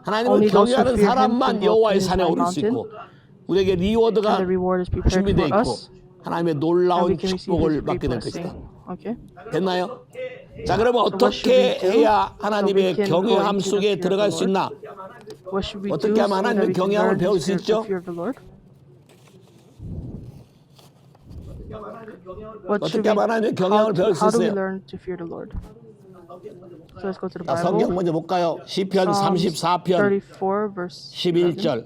하나님을 Only those who 경외하는 fear Him 사람만 can go 여호와의 up 산에 in His 오를 수 mountain. 있고 우리에게 리워드가 And the reward is prepared 준비되어 for 있고 us. 하나님의 And we 놀라운 can receive His 축복을 free 받게 될 blessing. 것이다. Okay. 됐나요? 자, 그러면 So what should 어떻게 we do 해야 so we 하나님의 can go 경외함 into the 속에 fear of the 들어갈 수 Lord? 있나? What should we do 어떻게 so 하면 that 하나님의 we can 경외함을 learn 배울 the 수 있죠? fear of the Lord? What should 어떻게 하면 하나님의 경외함을 배울 수 how do we 있어요? learn to fear the Lord? So let's go to the 자, 성경 Bible. 먼저 볼까요? 시편 Psalms 34편 34 verse 11. 11절.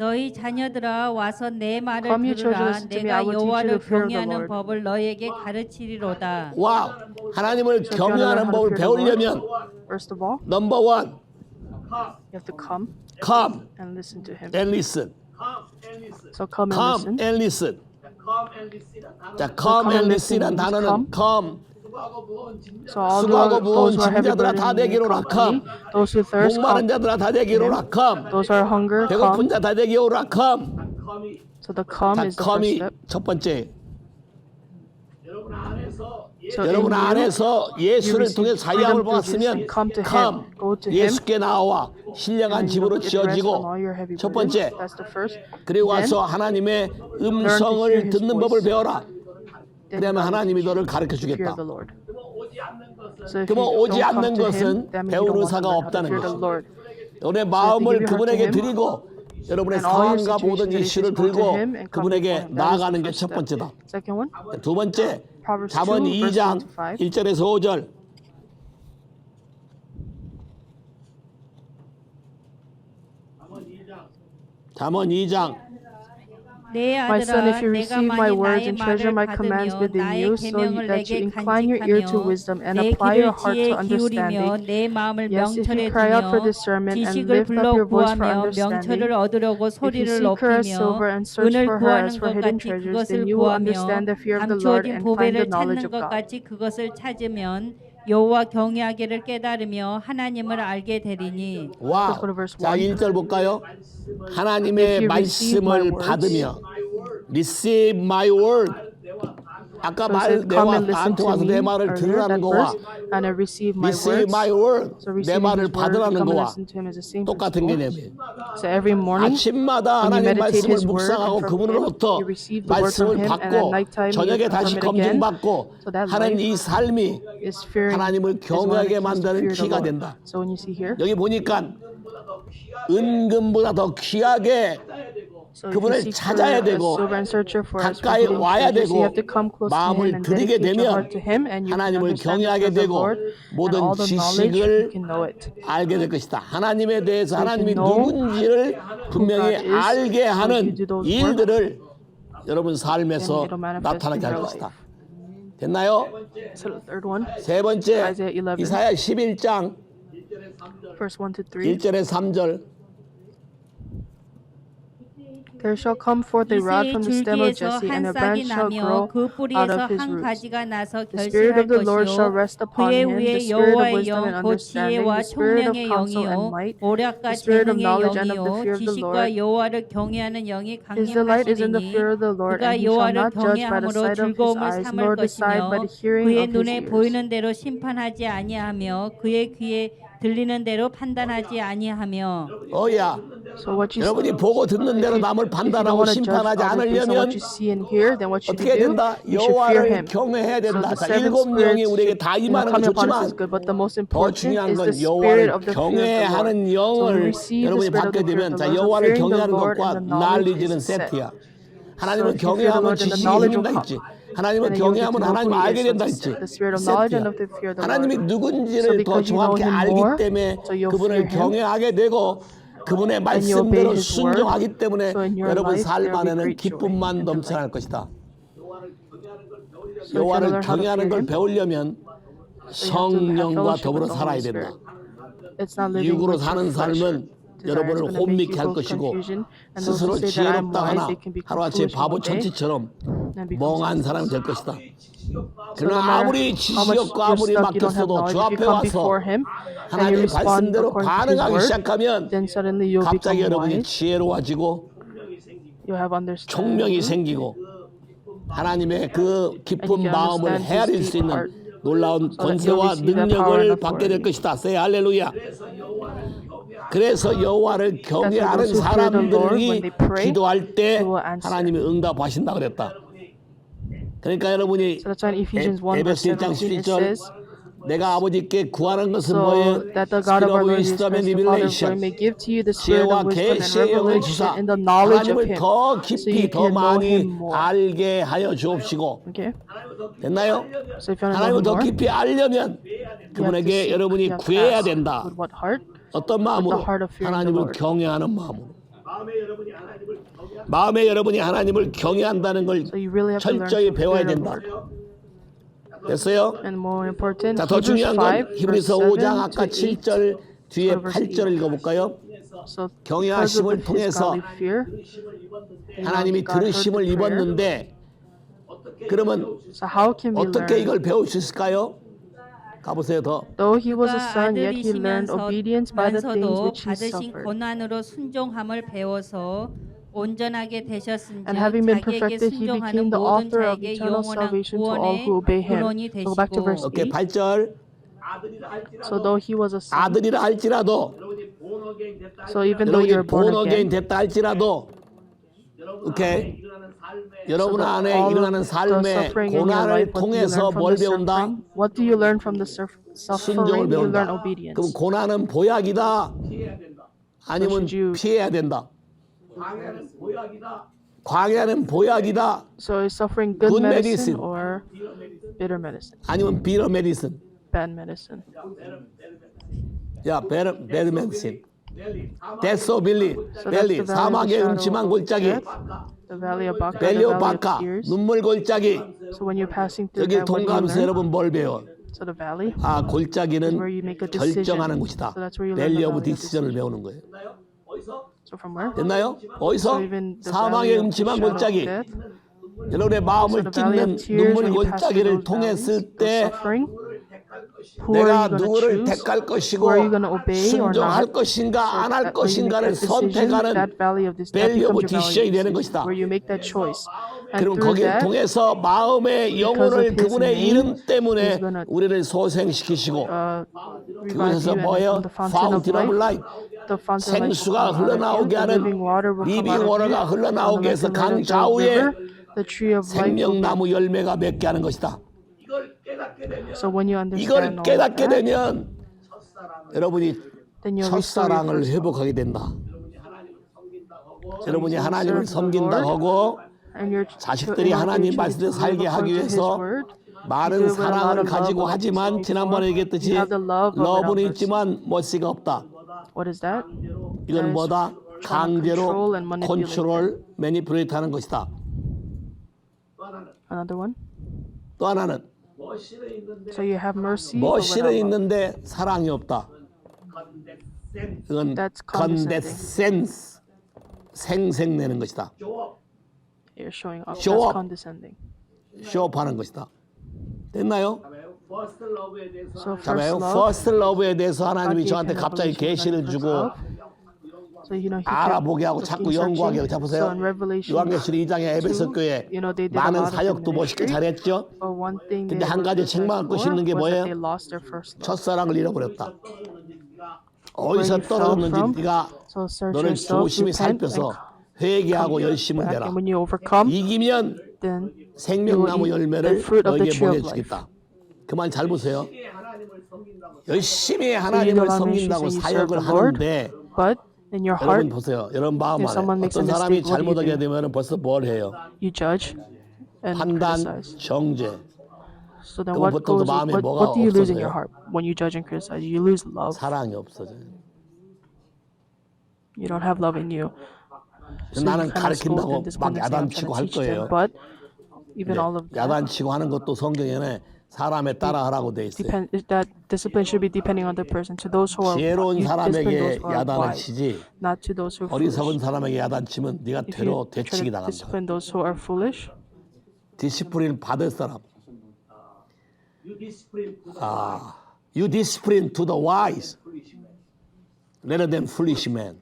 너희 자녀들아 와서 내 말을 Come, you children, 들으라. listen to me. I 내가 will teach you 여호와를 the fear of the 경외하는 Lord. 법을 너희에게 가르치리로다. 와, 하나님을 So if you want to learn 경외하는 how to 법을 fear the Lord, 배우려면 first of all, 넘버 원, you have to come come and listen to Him. and listen. Come and listen. So come and come listen. and listen. Come and listen. 자, come come and and listen이란 listen 단어는 means come, 수고하고 무거운 짐 So all 수고하고 무거운 those who are heavy 짐자들아 다 burden, 내게로라 come. Those who thirst, 목마른 come. 자들아 다 내게로라 come Those who are hunger, 배고픈 come. 자 다 내게오라 come. com이 So the come 자, is the first come이 step. 첫 번째. 여러분 안에서 So 여러분 in you, 안에서 예수를 receive 통해 사역을 freedom through Jesus 받았으면 and come to Him. come Go to Him. 예수께 나와 신령한 and 집으로 you'll get rest from 지어지고 all your heavy 첫 burdens. 번째 That's the first. 그리고 Then, 와서 하나님의 hear 음성을 his 듣는 voice. 법을 배워라. then 그러면 God will 하나님이 teach you 너를 가르쳐 the fear 주겠다. of the Lord. 오지 않는 것은 So if 그러면 you 오지 don't 않는 come to 것은 Him, that means 배울 you don't want to 의사가 learn how to 없다는 fear the 거죠. Lord. 여러분의 So if you 마음을 give your heart to 그분에게 Him, 드리고 여러분의 and all your 상황과 모든 situations, 이슈를 go to 들고 Him and come 그분에게 before Him. That is 나아가는 the 게 first 첫 step. 번째다. Second one, 두 번째, Proverbs 잠언 2, verse 2장 1 to 5. 1절에서 5절. 잠언 2장 내 My son, 아들아 if you 내가 receive my 만일 words 나의 and treasure my 말을 commands 받으며 within 나의 you, so 계명을 that you 내게 incline your ear to 간직하며 wisdom and 내 apply 길을 your heart 지혜에 to 기울이며 understanding. 내 마음을 Yes, if 명철에 you cry out for 두며 discernment and 지식을 lift up 불러 your voice for 구하며 understanding, 명철을 얻으려고 if you 소리를 seek her as 높이며 silver and search 은을 for her 구하는 as for 것 hidden 같이 treasures, 그것을 then you will 구하며 understand the fear of the Lord 감추어진 and find the 보배를 knowledge 찾는 of 것 God. 같이 그것을 찾으면 여호와 경외하기를 깨달으며 하나님을 알게 되리니. 와. Let's go to verse 자, 1. 1절 볼까요? If 하나님의 you receive my 말씀을 words, 받으며 receive my word. 아까 So it 말 says, come 내와 and listen 나한테 to 와서 me 내 말을 earlier, 들으라는 that 거와 verse, and I receive my receive words. my word So 내 receiving 말을 His word, 받으라는 come and 거와 listen to Him is the same 똑같은 principle. 개념이에요. So every morning, 아침마다 when you 하나님 meditate 말씀을 His word 묵상하고 and from Him, 그분으로부터 you receive the word 말씀을 from Him, and at 받고 nighttime 저녁에 you 다시 confirm it again. 검증받고 So that 하는 life 이 삶이 is fearing 하나님을 is one of the 경외하게 keys to 만드는 fear the 키가 Lord. 된다. So when you see here, 여기 보니까 은금보다 더 귀하게 so if you 그분을 seek 찾아야 for a 되고 silver and searcher for us for 가까이 hidden 와야 treasures, 되고 you have to come close to Him 마음을 and 드리게 dedicate your 되면 heart to Him, and you can 하나님을 understand the 경외하게 fear of the 되고 Lord, and 모든 all the knowledge you 지식을 can know it. 알게 될 것이다. 하나님에 대해서 So you 하나님이 can know 누군지를 분명히 who God is, 알게 so 하는 you do those 일들을 여러분 삶에서 then it'll manifest 나타나게 in 할 your 것이다. 됐나요? So the third one, 세 번째 Isaiah 11. 이사야 11장 verse 1 to 3. 1절에 3절 There shall come forth a rod 이새의 from the stem of 줄기에서 Jesse, and 한 a 싹이 branch shall 나며 grow 그 out 뿌리에서 of his 한 roots. 가지가 나서 The spirit 결실할 of the Lord shall 것이요 rest upon 그의 him, the 위에 spirit of 여호와의 wisdom and 영 곧 understanding, 지혜와 the spirit of 총명의 counsel and 영이요 might, 오략과 the spirit of 재능의 knowledge and of the 영이요 fear of the 지식과 Lord. 여호와를 경외하는 영이 His delight is in the 강림하시리니 fear of the Lord, 그가 and he shall 여호와를 not judge by the 경외함으로 sight of his 즐거움을 eyes, 삼을 nor decide by 것이며 the hearing 그의 of his 눈에 ears. 보이는 대로 심판하지 아니하며 그의 귀에 들리는 대로 판단하지 아니하며. 어야 So what you 여러분이 보고 듣는 대로 남을 if you don't 판단하고 want to judge 심판하지 others based on 않으려면 what you see and hear, then what should 어떻게 you do? 된다? You should fear 여호와를 Him. 경외해야 So 된다. the 자, seven 일곱 명이 spirits 우리에게 should, 다 임하는 come 거 upon us 좋지만 is good, but the most 더 important 중요한 is 건 the spirit 여호와를 of the fear of the Lord. 경외하는 So we 영을 receive the 여러분이 spirit of 받게 the fear 되면 of the 자, Lord. So 여호와를 fearing the 경외하는 Lord 것과 and the knowledge 난리지는 is set. 세트야. So 하나님을 if you fear the 경외하면 Lord, then the 지식이 knowledge will 생긴다 come. 했지. 하나님을 And then you'll get 경외하면 to know 하나님 who He 알게 is. 된다 So 했지. the spirit of knowledge and 세트야. of the fear of the 하나님이 Lord. So 누군지를 더 because you know 정확히 Him 알기 more, 때문에 so you'll 그분을 fear Him. 경외하게 되고 그분의 And you obey 말씀대로 His word. 순종하기 때문에 So in your 여러분 life, 삶 there will be 안에는 great joy 기쁨만 and 넘쳐날 delight. 것이다. So if you 여호와를 learn how to 경외하는 fear 걸 Him, 배우려면 so you have to have 성령과 fellowship 더불어 with the 살아야 Holy 된다. Spirit. It's not living 육으로 with your 사는 flesh. 삶은 Desire is 여러분을 going to make 혼미케 you 할 both 것이고 confusion, and those who 스스로 say that I'm 지혜롭다 wise, 하나 they can become 하루아침에 foolish 바보 one day 천치처럼 and become 멍한 senseless. 사람이 될 것이다. So no 그러나 matter 아무리 how 지식이 much 없고 you're 아무리 stuck, you don't have 막혔어도 주 knowledge. If you 앞에 come 와서 before Him and you 하나님의 respond 말씀대로 according to His 반응하기 word, 시작하면 then suddenly you'll 갑자기 become 여러분이 wise. 지혜로워지고 You have 총명이 understanding, 생기고 하나님의 그 and 깊은 you can 마음을 understand His 헤아릴 수 deep 있는 heart. 놀라운 So that you'll 권세와 receive that power 능력을 and 받게 될 authority. 것이다. 세 할렐루야. 그래서 여호와를 경외하는 those who fear the Lord, when 사람들이 they pray, 기도할 때 He will answer. 하나님이 응답하신다 그랬다. 그러니까 여러분이 So that's why in Ephesians 1 verse 에베소 1장 17 it 17절 says, 내가 아버지께 구하는 것은 so 뭐예요? that the God of our Lord Jesus Wisdom and Christ, the Father of glory, revelation. may give to you the spirit 지혜와 of wisdom and 계시의 영을 revelation 주사 in the knowledge of 하나님을 Him, 더 so 깊이 you 더 can know 많이 Him more. 알게 하여 주옵시고 Okay? 됐나요? So if you want to know 하나님을 Him 더 more, 깊이 알려면 you have to 그분에게 seek, 여러분이 you have to 구해야 ask. 된다. With what heart? 어떤 마음으로? heart of fearing the 하나님을 Lord. 경외하는 마음으로. 마음에 여러분이 하나님을 경외한다는 걸 So you really have to learn 철저히 to 배워야 fear the 된다. Lord. 됐어요? And more important, 자, 더 Hebrews 중요한 5, 건 verse 히브리서 7 5장 to 아까 8. 7절 뒤에 verse 8절을 읽어볼까요? So 경외하심을 because of his 통해서 godly fear, 하나님이 God heard 들으심을 the prayer. 입었는데 그러면 So how can we 어떻게 learn? 이걸 배울 수 있을까요? 가보세요 더. Though he was a 그가 son, yet he learned obedience by the things 아들이시면서도 which he 받으신 suffered. 고난으로 순종함을 배워서 온전하게 되셨은지 And having been 자기에게 perfected, he 순종하는 became the 모든 author of 자에게 eternal 영원한 salvation to all 구원의 who obey him. 근원이 Go back to verse 되시고 오케이 8. 8절. So though he was a son, 아들이라 할지라도 so even though 여러분이 you're born born again again, 됐다 할지라도 오케이 여러분 안에 all 일어나는 of the 삶의 suffering in your 고난을 life, what do you 통해서 learn from 뭘 the 배운다? suffering? What do you learn from the 순종을 suffering? You learn 배운다. obedience. 그럼 고난은 보약이다. 아니면 should you- 피해야 된다. 광야는 보약이다. So is suffering good Good medicine medicine. or bitter medicine? 아니면 bitter medicine. Bad medicine. 야, bad medicine. Death of Billy. So that's 벨리 the valley of the 사막의 shadow 음침한 of 골짜기. death, the valley of Baca, the 벨리오 valley of 바카 tears. 눈물 골짜기. So when you're passing through 여기 that, what do you 동감에서 learn? 여러분 뭘 배워? So the valley, 아, 골짜기는 where you make a decision. 결정하는 곳이다. So that's where you learn 밸리 the 오브 valley of 디시전을 배우는 거예요. So from where? 됐나요? So 어디서? even the valley 사망의 of the 음침한 shadow of 골짜기. death, 여러분의 마음을 So the valley 찢는 of tears, 눈물 when you pass through 골짜기를 those valleys, 통했을 the 때 suffering, who are 내가 you going to 누구를 choose? 택할 것이고 Who are you going to obey or 순종할 not? 것인가 안 할 That when you make 것인가를 that decision, 선택하는 that valley of this death 밸리 오브 becomes your 디시전이 valley 되는 of 것이다. decision, where you make that choice. And 그럼 through 거기를 that, 통해서 마음의 영혼을 his 그분의 name, 이름 he's 때문에 gonna, 우리를 소생시키시고 revive 그곳에서 you and 뭐예요? from the fountain of Fountain of life. life. The fountain of life will 생수가 come out of you. 흘러나오게 The 하는 living water will come 리빙 out of 워터가 you. 흘러나오게 해서 On the 강 right side of the 좌우에 river, the tree of life will be. 생명나무 열매가 맺게 하는 것이다. So when you 이걸 understand all of 깨닫게 that, 되면 여러분이 then you'll restore your 첫사랑을 first love. 회복하게 된다. 여러분이 you 하나님을 serve the 섬긴다 Lord, 하고 And your 자식들이 in order 하나님 to 말씀대로 살게 live 하기 according to His 위해서 word, 많은 you do it with a lot 사랑을 of 가지고 love, 하지만 like 지난번에 before. 얘기했듯이 You have the love of 러브는 without 있지만 머시가 없다. What is that? 이건 뭐다? 강제로 control and manipulate 컨트롤, 매니플레이트 하는 것이다. Another one. 또 하나는 So you have mercy, but 머시는 without love. 있는데 사랑이 없다. 그건 That's condescending. condescends, 생색내는 것이다. You're showing off. Show That's up. condescending. 쇼업하는 것이다. 됐나요? So first 자봐요. love. First love에 대해서 하나님이 God gave 저한테 him 갑자기 revelation 계시를 regarding 주고 first love. So you know he kept 알아보게 하고 looking, 자꾸 연구하게 하고 searching. 잡으세요. So in Revelation 요한계시록 2장의 에베소 교회 you know, they did a 많은 lot of 사역도 멋있게 ministry. 잘했죠. But one thing 근데 they 한 가지 were 책망을 for 끄시는 게 was 뭐예요? that they lost their first love. 첫사랑을 잃어버렸다. Where 어디서 you fell 떨어졌는지 from. 네가 So search 너를 yourself, 조심히 repent, 살펴서 and 회개하고 열심을 back. 내라. And when you overcome, 이기면 then 생명나무 you will eat 열매를 the fruit of the 너에게 tree of 보내주겠다. 그 말 잘 보세요. 열심히 So you 하나님을 know, 섬긴다고 you serve 사역을 the Lord, 하는데 but in your 여러분 heart 보세요. 여러분 마음 if someone 안에 makes a 어떤 사람이 mistake, what do you 잘못하게 do? 되면 벌써 뭘 해요? you judge and 판단, criticize. 정죄. So then 그럼 what 보통 그 goes? 마음에 뭐가 What do you lose in 없어져요? your heart when you judge and criticize? You lose love. 사랑이 없어져요. You don't have love in you. So 나는 you kind of scold 가르친다고 and discipline 막 and say, I'm 야단치고 trying 할 to teach them, 거예요. but even all of that, 야단치고 하는 것도 성경에는 사람에 따라하라고 돼 있어요. that discipline should be depending on the person. To those who are 지혜로운 you discipline 사람에게 those who are 야단을 wise, 치지 not to those who are 어리석은 foolish. 사람에게 야단치면 네가 If 되로 you try 되치기 to 당한다. discipline those who are foolish, 디시플린 받을 사람. You discipline to the wise rather than foolish man.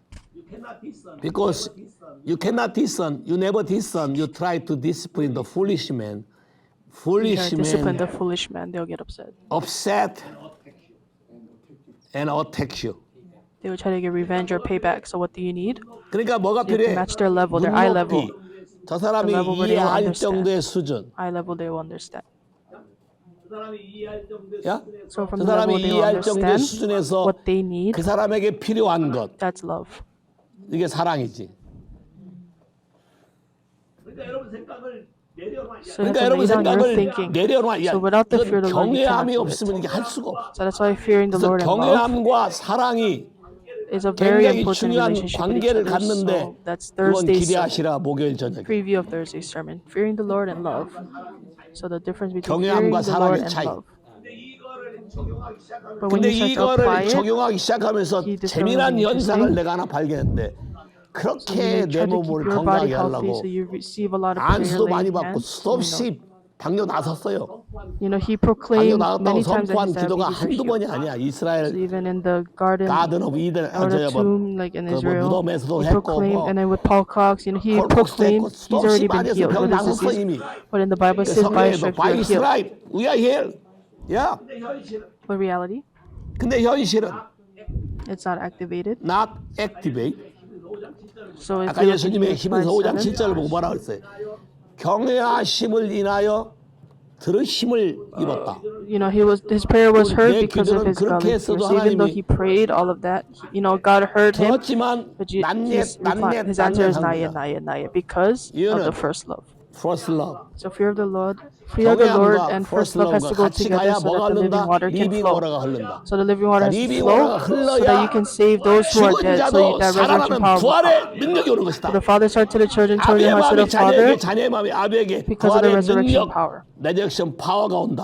Because you cannot discern, you never discern, you try to discipline the foolish man. you Foolish try to discipline the man foolish man, they'll get upset. upset and attack you. They will try to get revenge or payback. So what do you need? 그러니까 뭐가 You have to 필요해? match their level, their eye level. 눈높이. 저 사람이 The level where they will 이해할 understand. 정도의 수준. Eye level, they will understand. 야? So from 저 the level 사람이 they will 이해할 정도의 understand 수준에서 what they need, 그 사람에게 필요한 것. that's love. 이게 사랑이지. So you 그러니까 have to 여러분 lay down your 생각을 thinking. 내려놔. 야, So without the fear 이건 of the Lord, you 경외함이 cannot do 없으면 it. 이게 할 수가 없어. So that's why fearing the 그래서 Lord and love 경외함과 사랑이 is a very 굉장히 important 중요한 relationship with each 관계를 other. 갖는데 So that's 그건 Thursday's 기대하시라 목요일 저녁에. preview of Thursday's sermon. Fearing the Lord and love. So the difference between 경외함과 fearing the Lord 사랑의 and 차이. love. But when 근데 you start to apply 이거를 it, 적용하기 시작하면서 he discovers 재미난 something 현상을 interesting. 내가 하나 발견했는데 So 그렇게 you may 내 try to keep 몸을 your body 건강하게 healthy, 하려고 so you receive a lot of prayer 안수도 많이 laying 받고 hands. 수도 없이 당뇨 나섰어요. He 당뇨 proclaimed 나왔다고 many times that 선포한 his 기도가 diabetes are 한두 번이 healed. 아니야. So 이스라엘 even in the garden 가든 오브 이든 or the tomb, like in Israel, 무덤에서도 he 했고 proclaimed, 뭐 and then with Paul Cox, he 콜복스도 proclaimed 했고 he's 수도 없이 already been 많이 해서 healed 병 with his 나섰어 disease. 이미. But in the Bible it says, by his 성경에도 stripes by we are his healed. stripe we are healed. 야, But reality, 근데 현실은 it's not activated. not activate. So if 아까 you look at 예수님의 Hebrews 히브리서 5장 5:7, 7절을 보고 뭐라 그랬어요? 경외하심을 인하여 들으심을 입었다. his prayer was heard 내 because of 기도는 his 그렇게 godliness. 했어도 So even though 하나님이 he prayed all of that, God heard him. 들었지만 But his his answer is not yet, not yet, not yet, because of 이유는 the first love. first love. So fear of the Lord and first first love has to go 같이 together 가야 so 뭐가 that the living 흐른다? water can 리빙 flow. 워터가 흐른다. So the living water has to living flow water가 흘러야 so that you can save those who are 죽은 dead, so 자도 that resurrection 살아나는 power will come. 부활의 능력이 오는 것이다. So the Father said to the children, children 아비의 hearts to 마음이 the Father, 자녀에게, 자녀의 마음이 아비에게 because of the 부활의 resurrection 능력, power. 레저렉션 파워가 온다.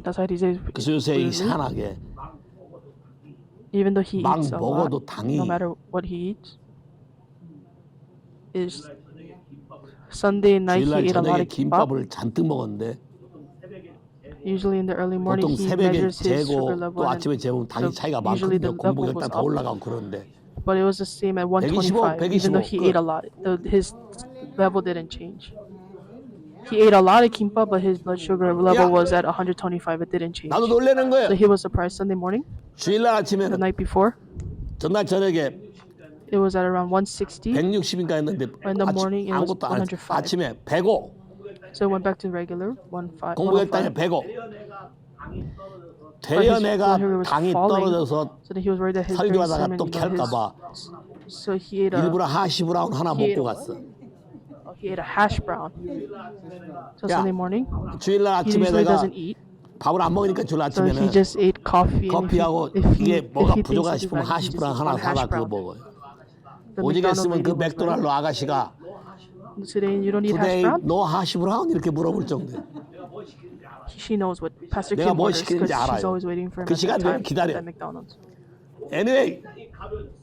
That's why he says, 그래서 요새 이상하게 even though he 막 eats a lot, 먹어도 당이 no matter what he eats, is Sunday night 주일날 he ate a lot 저녁에 of kimbap. 김밥을 잔뜩 먹었는데 Usually in the early morning 보통 he 새벽에 measures his 재고 sugar 또 level, 아침에 재면 당이 차이가 usually the 많거든요. 공복 level goes 일단 더 up. 올라가고 그러는데 But it was the same at 125, 125, even though he 125, ate a lot. His level didn't change. He ate a lot of kimbap, but his blood sugar level Yeah. was at 125. It didn't change. 나도 놀라는 거예요. So he was surprised Sunday morning, 주일날 the 아침에는 night before. 전날 저녁에 It was at around 160. 160인가 했는데 In the morning, it was 아무것도 안 했어. 105. 아침에 105 So it went back to regular 105. 공복했더니 105 But his 되려내가 blood sugar was 당이 falling, 떨어져서 so that he was worried that his during 설교하다가 sermon, 또 캘까봐 so he ate 일부러 하시브라운 하나 he ate 먹고 갔어. a hash brown. So Yeah. Sunday morning, 주일날 he 아침에 usually 내가 doesn't eat. 밥을 안 먹으니까 주일 So he 아침에는 just ate coffee. And 커피하고 if 이게 뭐가 he thinks 부족하다 he's 싶으면 fat, he just 하시브라운 eats 하나 one hash 사다 그거 brown. 먹어요. The 오직 McDonald's 했으면 그 lady was 맥도날드 아가씨가 like, today you don't eat hash today brown? no 하시브라운 이렇게 물어볼 정도예요. She knows what Pastor 내가 Kim 뭐 orders because 시키는지 she's 알아요. always waiting for him 그 at the 시간 되면 time 기다려. at McDonald's. Anyway,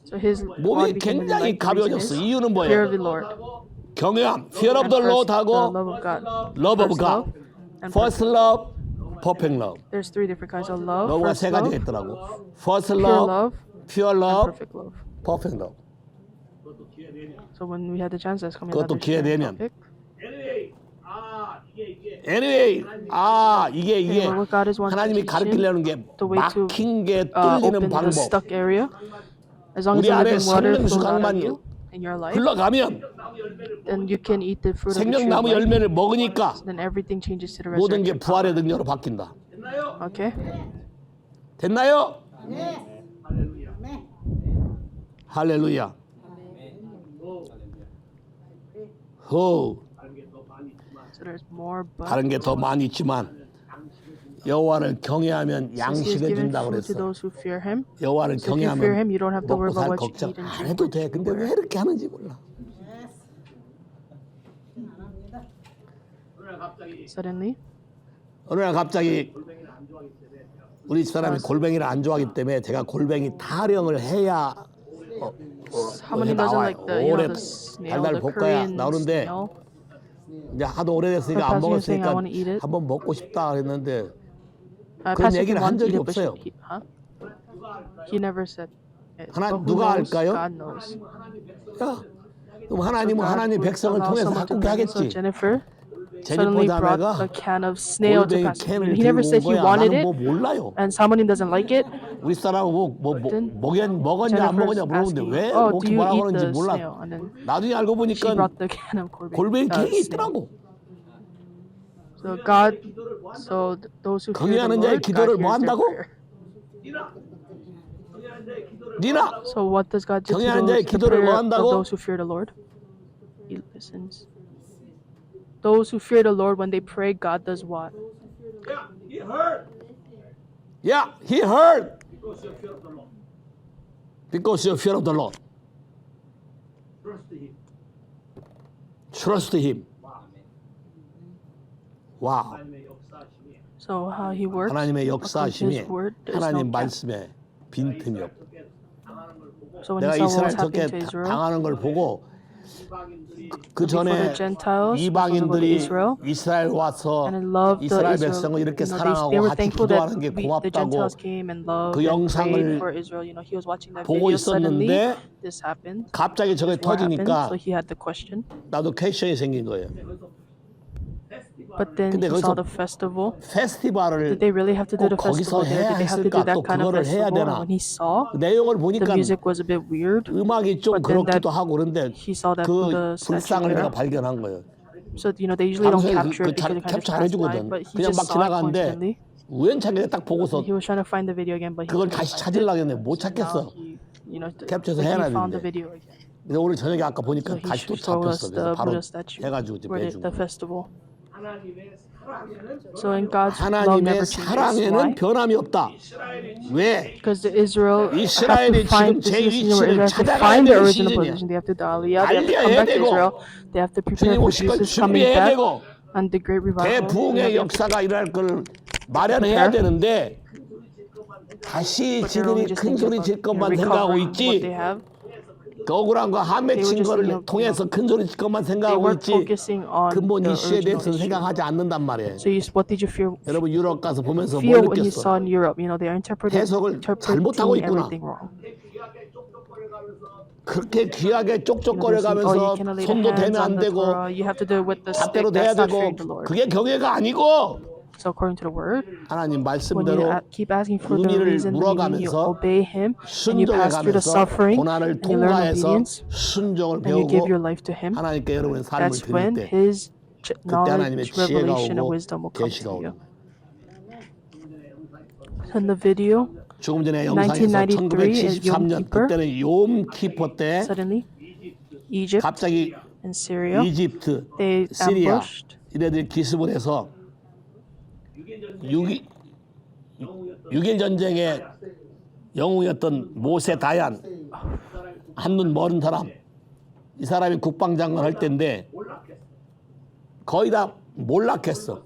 So his 몸이 body became really 굉장히 light. The reason 가벼워졌어. is 이유는 fear of 뭐예요? the Lord. 경외함, fear of And the first, Lord the 하고 love of God. love of First God. love and First perfect. love, perfect love. There's three different kinds of love. 러브가 First 세 가지가 love, 있더라고. First pure love, love, pure and love, perfect love. perfect love. So when we had the chance, that's coming 그것도 another 기회 sharing 되면. topic. Anyway, 이게 Okay, what God is wanting to 하나님이 teach 가르치려는 게 the way to 막힌 게 뚫리는 open the 방법. stuck area. As long as 우리 the 안에 living water flows out 생명수강만 of you in your life, 흘러가면 then you can eat the fruit of the tree of 생명나무 life. 열매를 먹으니까 Then everything changes to the 모든 게 resurrection. 부활의 능력으로 바뀐다. Okay. 됐나요? 할렐루야. 호, So there's more, but 다른 게 더 많이 있지만 여호와를 경외하면 since He has 양식을 given 준다고 food to 그랬어. those who fear Him. 여호와를 So if you fear 경외하면 Him, you don't have to worry 먹고 about 살 what you 걱정 eat and 안 drink. 해도 돼. 근데 왜 이렇게 하는지 몰라. Suddenly, 어느 날 갑자기 우리 집사람이 골뱅이를 안 좋아하기 때문에 제가 골뱅이 타령을 해야 Harmony doesn't 나와요. like the 오래 the snail, 달달 the 볶아야 Korean 나오는데 snail. 이제 하도 오래됐으니까 안 But Pastor was saying, 먹었으니까 I wanna eat it. 한번 먹고 싶다 그랬는데 그런 Pastor 얘기를 Kim 한 wanted to 적이 eat it, but 없어요. He never said it. 하나- But who 누가 knows? 할까요? God knows. 야, 그럼 하나님은 God 하나님 would 백성을 allow 통해서 someone to 가꾸게 bring it. So 하겠지. Jennifer 제니퍼 suddenly brought 자매가 a can of snail to 골뱅이 Pastor Kim. 캔을 He never 들고 said 온 he 거야. wanted 나는 it, 뭐 몰라요. and Salmon doesn't like it. 우리 사람은 먹었냐 안 먹었냐 Jennifer's 물어보는데 asking, 왜 "Oh, do 먹기 you 뭐라 eat 그러는지 the 몰라. snail?" And then 나중에 알고 she 보니까 brought the can of 골뱅이 캔이 snail. 있더라고. So God, so those who fear the 경외하는 자의 Lord, 기도를 God 뭐 hears their 한다고? prayer. 니나 So what does God do to 경외하는 자의 those, the 기도를 뭐 prayer of 한다고? those who fear the Lord? He listens. Those who fear the Lord, when they pray, God does what? 야, he heard. Because you fear of the Lord. Trust Him. Trust Him. 와, 하나님의 역사심이 So how he works, 하나님의 according to 역사심이 his word, there is no 하나님 gap. 말씀에 빈틈이 없고. 당하는 걸 보고 So when 내가 he saw what 이스라엘 was 저렇게 happening to Israel, 당하는 걸 보고 이방인들이 그 before 전에 the Gentiles, 이방인들이 Israel, 이스라엘 와서 and then loved the 이스라엘 Israel. 백성을 이렇게 They 사랑하고 were 같이 thankful that 기도하는 게 the 고맙다고 Gentiles came and loved 그 and 영상을 prayed for Israel. He was watching that 보고 video. Suddenly, 있었는데 this happened. 갑자기 저게 What happened? 터지니까 So he had the question. 나도 퀘션이 생긴 거예요. But then 근데 he 거기서 saw the festival. 페스티벌을 Did they really have to do the 꼭 거기서 festival there? 해야 Did they have to do 했을까? 또 that kind of 그거를 해야 festival? 되나? And when he saw, 내용을 the 보니까 music was a bit weird. 음악이 좀 But then 그렇기도 that 하고 그런데 he saw that 그 the 불상을 statue 내가 there. 발견한 거예요. So they usually don't 방송에 capture it because it kind of 캡처 안 passed by. 해주거든. But he 그냥 just 막 saw it 지나가는데 coincidentally. 우연찮게 딱 보고서 He was trying to find the video again, but he 그걸 couldn't 다시 find it. 찾으려고 했는데 못 So now 찾겠어. 캡처해서 he 해놔야 found the 되는데. video again. 근데 오늘 저녁에 아까 보니까 So he 다시 또 showed us 잡혔어. the 그래서 바로 Buddha statue 해가지고 이제 where 빼주고. the festival. 하나님의 사랑에는 So in God's love 하나님의 never changes. 사랑에는 Why? 변함이 없다. 왜? Because the Israel have 이스라엘이 to find 지금 제 this is where 위치를 Israel have to 찾아가야 find their 되는 original 시즌이야. position. They have to do Aliyah. They have to 알려야 come back to 되고, Israel. They have to prepare 주님 for 오실 걸 Jesus coming 준비해야 back 되고 and the great revival. They 대부흥의 have to 역사가 일어날 걸 마련해야 되는데 다시 But they're only 지들이 just 큰 소리 thinking 칠 about 것만 생각하고 recovering what they 있지. have. 그 억울한 거 한 맺힌 just 거를 thinking of, 통해서 큰 소리 칠 것만 They 생각하고 weren't 있지. focusing on 근본 the 이슈에 original 대해서는 issue. 생각하지 않는단 말이에요. So what did you feel? 여러분 유럽 가서 보면서 뭘 Feel when you saw 느꼈어? in Europe, they are 해석을 잘못하고 interpreting 있구나. everything wrong. 그렇게 귀하게 They're saying, 쪽쪽거려가면서 you cannot lay the 손도 hands 대면 on 안 the 되고 Torah. You have to do it with the stick. 잣대로 대야 That's not 되고 fearing the Lord. 그게 경외가 아니고 So according to the word, 하나님 when you 말씀대로 keep asking for the 의미를 reason, the meaning, you 물어가면서 obey Him, and you pass through the 순종해가면서 suffering, 고난을 and you learn 통과해서 obedience, 순종을 and you give 배우고 your life to Him. 하나님께 여러분의 삶을 That's 드릴 when 때 His 하나님의 knowledge, 지혜가 revelation, and 오고 wisdom will come 계시가 to you. 오고. In the video, 조금 전에 영상에서 1993 1973년 Yom Kippur. 그때는 욤키퍼 때 suddenly, Egypt 갑자기 and Syria, 이집트, they 시리아 ambushed. 이래들이 기습을 해서 6.1 전쟁의 영웅이었던 모세 다얀 한눈 멀은 사람 이 사람이 국방장관 할 때인데 거의 다 몰락했어.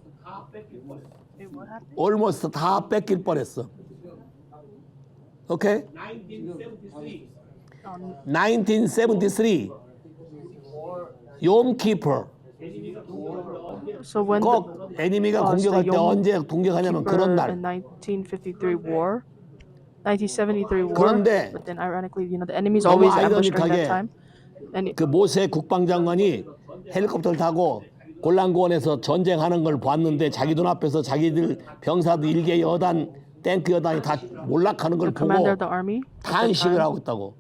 almost 다 뺏길 뻔했어. 오케이? 1973 욤키퍼 So when 꼭 애니미가 the 공격할 때 Yom 언제 공격하냐면 Kippur 그런 날. in 1953 war, 1973 war, 그런데 but then ironically, the enemies 너무 always ambush during 아이러니하게 that time. And 그 모세 국방장관이 헬리콥터를 타고 골란고원에서 전쟁하는 걸 봤는데 자기 눈앞에서 자기들 병사들 일개 여단 탱크 여단이 다 몰락하는 걸 the 보고 commander of the army at that 탄식을 time, 하고 있다고.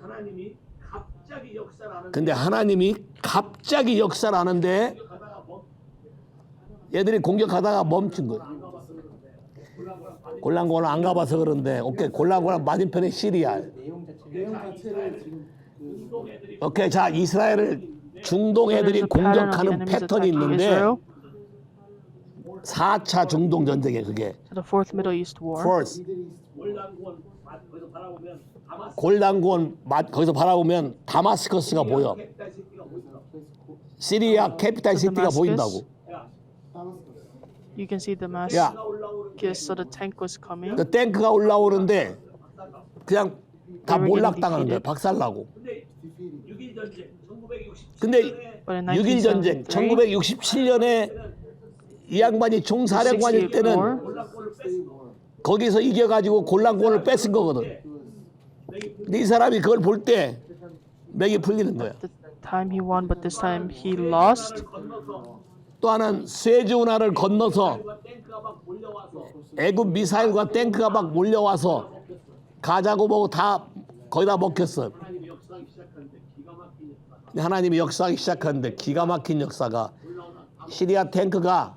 하나님이 갑자기 역사를 하는 근데 하나님이 갑자기 역사를 하는데 얘들이 공격하다가 멈춘 거예요. 골란고원 안 가봐서 그런데 오케이 골란고원 맞은편에 시리아. 오케이 자 이스라엘을 중동 애들이 there's a pattern of the 공격하는 enemies 패턴이 attacking 있는데 Israel. 4차 중동 전쟁에 그게 So the Fourth Middle East War. first 골란고원 거기서 바라보면 다마스커스 골란고원 거기서 바라보면 다마스커스가 보여. 시티가 보인다. 시리아 캐피탈 시티가 Damascus. 보인다고. You can see Damascus. 야, So the tank was coming. 그 탱크가 올라오는데 그냥 다 They were getting 몰락당하는 거야. defeated. 박살나고. 근데 6.1 전쟁 1967년에 근데 But in 6.1 전쟁 1973, 1967년에 이 양반이 총사령관일 때는 골란고원을 뺐어. 거기서 이겨가지고 골란고원을 뺏은 거거든. 근데 이 사람이 그걸 볼 때 맥이 풀리는 거야. the time he won, but this time he lost. 또 하나는 스웨즈 운하를 건너서 탱크가 막 몰려와서 애굽 미사일과 탱크가 막 몰려와서 가자고 보고 다 거의 다 먹혔어. 하나님이 역사하기 시작하는데 기가 막힌 역사. 근데 하나님이 역사하기 시작하는데 기가 막힌 역사가 시리아 탱크가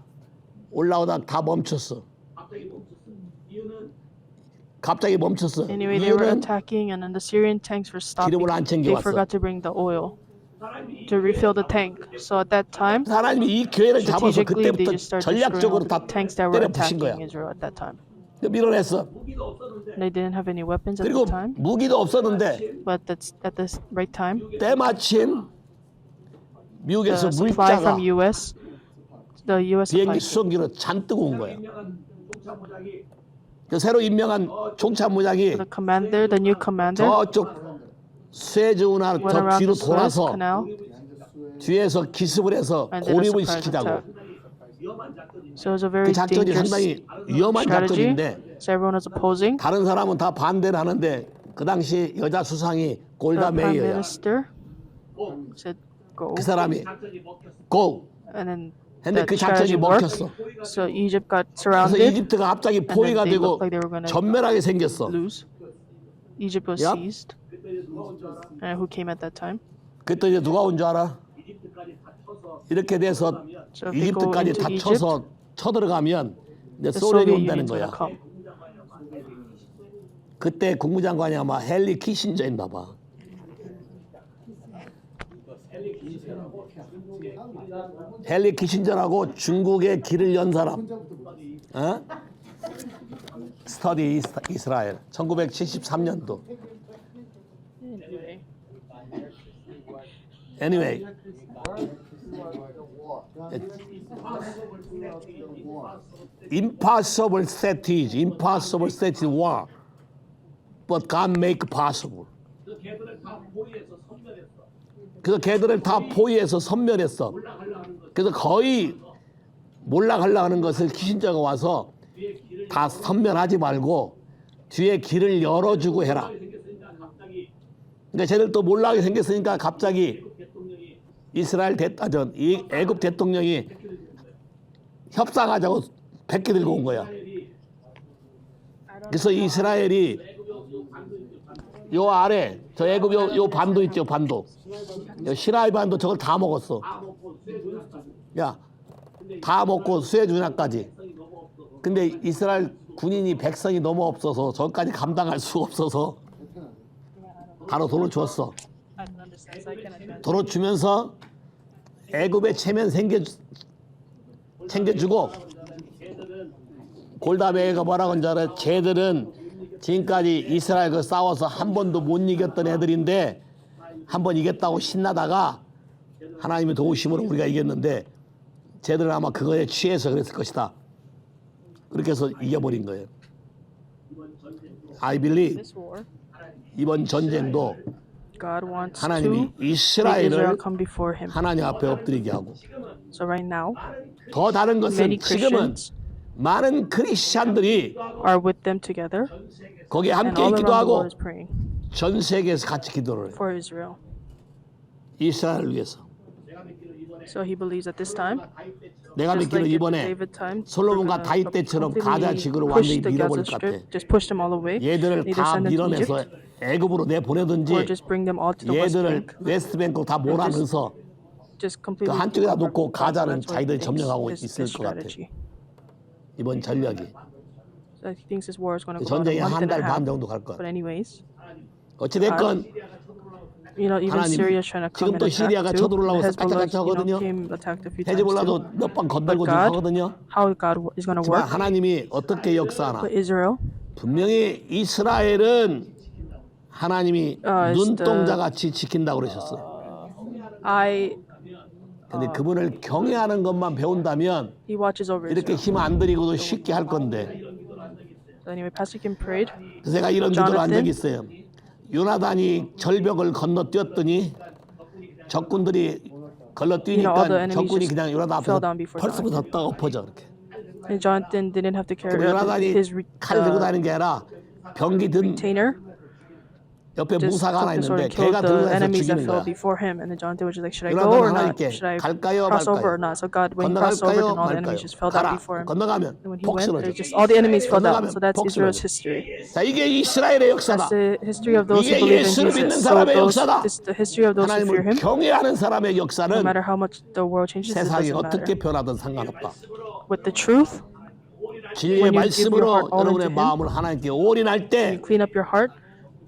올라오다 다 멈췄어. 갑자기 멈췄어. 이유는 갑자기 멈췄어. Anyway, they were 이유는 attacking, and then the Syrian tanks were stopping. 기름을 안 They 챙겨왔어. forgot to bring the oil to refill the tank. So at that time, 하나님이 이 교회를 잡아서 strategically, they 그때부터 just started destroying all 전략적으로 the 다 tanks that were 때려 부신 거야. attacking Israel at that time. 밀어냈어. They didn't have any weapons at 그리고 the time, 무기도 없었는데 but that's at the right time. 때마침 미국에서 The supply 물자가 from U.S. The U.S. supply 비행기 수송기로 잔뜩 온 거예요. 그 새로 임명한 총참모장이 the commander, the new commander, 저쪽 스웨즈 운하 went 저 around 뒤로 the Suez 돌아서 Canal 뒤에서 기습을 해서 and did a 고립을 surprise 시키자고. attack. So it was a 그 very 작전이 dangerous 상당히 위험한 strategy. 작전인데 So everyone was opposing. 다른 사람은 다 반대를 하는데 그 당시 여자 수상이 The 골다 prime 메이어야. minister said go, 그 사람이 고 and then 근데 that 그 작전이 strategy worked. 먹혔어. So Egypt got 그래서 surrounded 이집트가 갑자기 and then 포위가 they 되고 looked like they were going to 전멸하게 생겼어. lose. Egypt was Yep. seized. And who came at that time? 그때 이제 누가 온 줄 알아? 이렇게 돼서 So if they go 이집트까지 into 다 Egypt, 쳐서 쳐들어가면 이제 the 소련이 Soviet 온다는 Union's going 거야. to come. 그때 국무장관이 아마 헨리 키신저였나 봐. 헨리 키신저라고 중국의 길을 연 사람. 어? 스터디 이스라엘 1973년도. Anyway. Impossible strategy war. But God make possible. 그래서 걔들을 다 포위해서 섬멸했어. 그래서 거의 몰락하려고 하는 것을 키신저가 와서 다 섬멸하지 말고 뒤에 길을 열어주고 해라. 그러니까 쟤들 또 몰락하게 생겼으니까 갑자기 이스라엘 이 애굽 대통령이 협상하자고 백기 들고 온 거야. 그래서 이스라엘이 요 아래 저 애굽 요 반도 있죠, 반도. 요 시나이 반도 저걸 다 먹었어. 야, 다 먹고 수에즈 운하까지. 근데 이스라엘 군인이 백성이 너무 없어서 저까지 감당할 수가 없어서 바로 돈을 줬어. 돈을 주면서 애굽의 체면 챙겨주고 골다메이가 뭐라고 한줄 알아? 쟤들은 지금까지 이스라엘과 싸워서 한 번도 못 이겼던 애들인데 한 번 이겼다고 신나다가 하나님의 도우심으로 우리가 이겼는데 쟤들은 아마 그거에 취해서 그랬을 것이다. 그렇게 해서 이겨버린 거예요. I believe This war, 이번 전쟁도 God wants to 하나님이 make 이스라엘을 Israel come before Him. 하나님 앞에 엎드리게 하고 So right now, 더 다른 것은 many 지금은 Christians 많은 크리스찬들이 are with them together, 거기에 and 함께 all around the 기도하고 world is praying 전 세계에서 같이 기도를 해요. for Israel. 이스라엘을 위해서. So he believes at this time, 내가 just 믿기로 like at 이번에 David time, 솔로몬과 다윗 때처럼 가자 지구를 push 완전히 the Gaza 밀어버릴 것 같아. Strip, just push them all away, 얘들을 either 다 send them to 밀어내서 Egypt 애굽으로 or 내보내든지 just bring them all to the West 얘들을 Bank, 웨스트뱅크로 다 몰아넣어서 just 그 completely. 한쪽에다 놓고 So 가자는 that's what 자기들이 he thinks 점령하고 is 있을 his 것 같아. strategy. 이번 전략이. So he thinks this war is going to go on a 전쟁이 month 한 and a 달 반 half. 정도 갈 거야. But anyways, 어찌됐건 even 하나님이 Syria trying to come 지금도 and 시리아가 attack too. 쳐들어오려고 해서 Hezbollah, 까짝까짝 하거든요. came attacked a few times 헤즈볼라도 too. 몇 번 건들고 좀 God, 하거든요. how God is going to 하지만 work. 하나님이 어떻게 역사하나. But Israel, 분명히 이스라엘은 하나님이 is 눈동자같이 지킨다고 그러셨어. 근데 그분을 경외하는 것만 배운다면 he watches over 이렇게 Israel. 힘 안 들이고도 쉽게 할 건데. So anyway, Pastor Kim prayed. 그래서 제가 이런 기도를 한 Jonathan. 적이 있어요. 요나단이 절벽을 건너뛰었더니 적군들이 all the 건너뛰니까 enemies 적군이 just 그냥 요나단 fell 앞에서 down before 벌써 덮다가 엎어져 이렇게. And Jonathan didn't have to carry 그리고 요나단이 his 칼 들고 다니는 게 아니라 병기 든 retainer. 옆에 Just 무사가 하나 took the sword 있는데 and killed 걔가 the 들고 다니서 enemies that 죽이는 fell 거야. before him. And then Jonathan was just like, should I 요나단은 go or not? 하나님께 Should I 갈까요, cross 말까요? over or not? So God, when he crossed over, 건너갈까요, then all the 말까요? enemies just fell down 가라. before him. 건너가면 And when he went, 복수를 it 줘. just all the enemies fell down. 건너가면 So that's 복수를 Israel's 줘. history. 자, 이게 이스라엘의 역사다. That's the history of those who 이게 believe in 예수를 믿는 Jesus. So 사람의 those, 역사다. this is the history of those who fear 하나님을 him. 경외하는 사람의 No 역사는 matter how much the world changes, it 세상이 doesn't 어떻게 matter. 변하든 상관없다. With the truth, 진리의 When you give your 말씀으로 heart all 여러분의 into Him, 마음을 하나님께 올인할 때 you clean up your heart,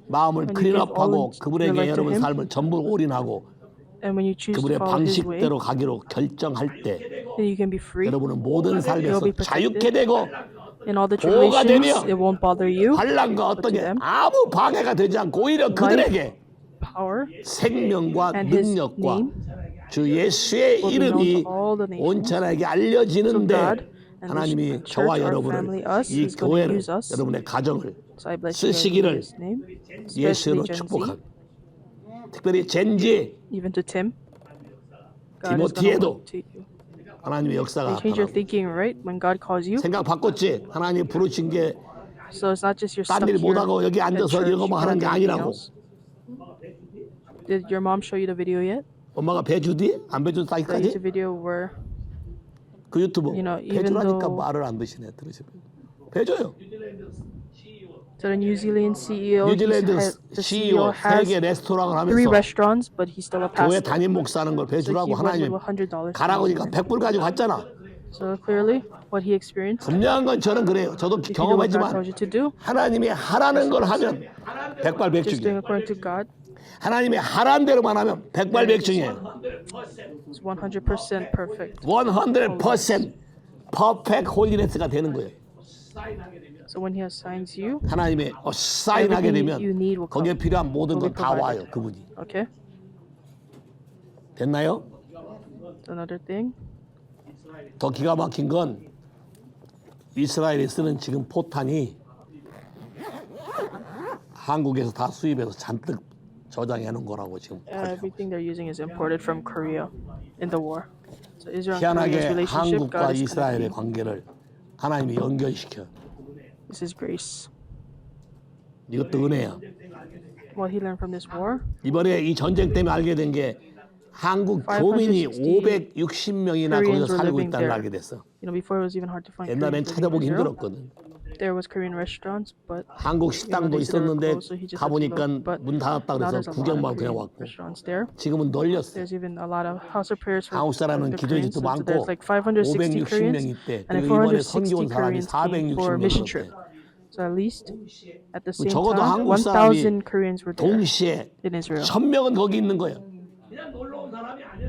마음을 when you give 클린업하고 all your 그분에게 life to 여러분 Him, 삶을 전부 올인하고 and when you choose to 그분의 follow His way, 방식대로 가기로 결정할 때 then you can be free. 여러분은 모든 삶에서 You'll be protected. 자유케 되고 In all the 보호가 tribulations, 되며 it won't bother you. 환난과 어떤 게 them. 아무 방해가 되지 않고 오히려 그들에게 Power 생명과 and his 능력과 name 주 예수의 will be known 이름이 to all the nations. 온천하게 So 알려지는데 God and 하나님이 the church, 저와 our 여러분을 family, us, 이 is going to 교회를 use us. 여러분의 가정을 So I bless you guys in 쓰시기를 His name, 예수로 especially Gen Z, 축복합니다. 특별히 젠지 even to Tim. God is going to 디모티에도 work to you. 하나님의 역사가 You change your 나타나고 thinking, right? When God calls you. 생각 바꿨지. 하나님 부르신 게 So it's not just you're 딴 stuck 일 here 못하고 여기 at 앉아서 church, you 이거만 하는 cannot 게 do anything 아니라고. else. Did your mom show you the video yet? 엄마가 배 주디? 안 배 That 줬다기까지? YouTube video where 그 유튜브 You know, 배 even 주라니까 though- 말을 안 드시네. 들으시면 배 줘요. so the New Zealand CEO, 뉴질랜드 the CEO CEO has 세계 레스토랑을 3 하면서 restaurants, but he's still a 교회 pastor. 담임 목사하는 걸 배 So 주라고 he went 하나님 with $100. 가라고 하니까 100불 가지고 갔잖아. So clearly, what he experienced, 분명한 건 저는 그래요. 저도 if you do what God 경험하지만 told you to do, 하나님이 하라는 걸 하면 just doing 백발백중이에요. according to God, 하나님이 하라는 대로만 하면 백발백중이에요. is 100% perfect. 100% 퍼펙트 홀리네스가 되는 거예요. So when he assigns you, 하나님의 사인하게 되면 Everything you need will 거기에 come. 필요한 모든 Will 건 be 다 와요. provided. 그분이. okay? 됐나요? Another thing, 더 기가 막힌 건 이스라엘이 쓰는 지금 포탄이 한국에서 다 수입해서 잔뜩 저장해 놓은 거라고 지금. everything they're using is imported from Korea in the war. So Israel and Korea's 희한하게 relationship, 한국과 God is 이스라엘의 connecting. 관계를 하나님이 연결시켜. This is grace. 이것도 은혜야. What he learned from this war, 이번에 이 전쟁 때문에 알게 된 게 한국 교민이 560명이나 거기서 Koreans were 살고 living 있다는 걸 there. 알게 됐어. you know, before it was even hard to find 옛날엔 Koreans living in 찾아보기 Israel. 힘들었거든. There was Korean restaurants, but 한국 식당도 they said they were 있었는데 closed, so he just had to 가보니까 look. But 문 닫았다 now 그래서 there's a lot of 구경만 그냥 Korean 왔고 restaurants there. 지금은 널렸어. There's even a lot of house of prayers for 한국 사람은 the 기도의 Koreans. 집도 So there's 많고 like 560 Koreans 560명이 있대. and 그리고 이번에 460 선교 온 사람이 Koreans came for 460명 mission 있었대. trip. So at least at the same 적어도 time, 한국 사람이 1,000 Koreans were there 동시에 in Israel. 1000명은 거기 있는 거예요.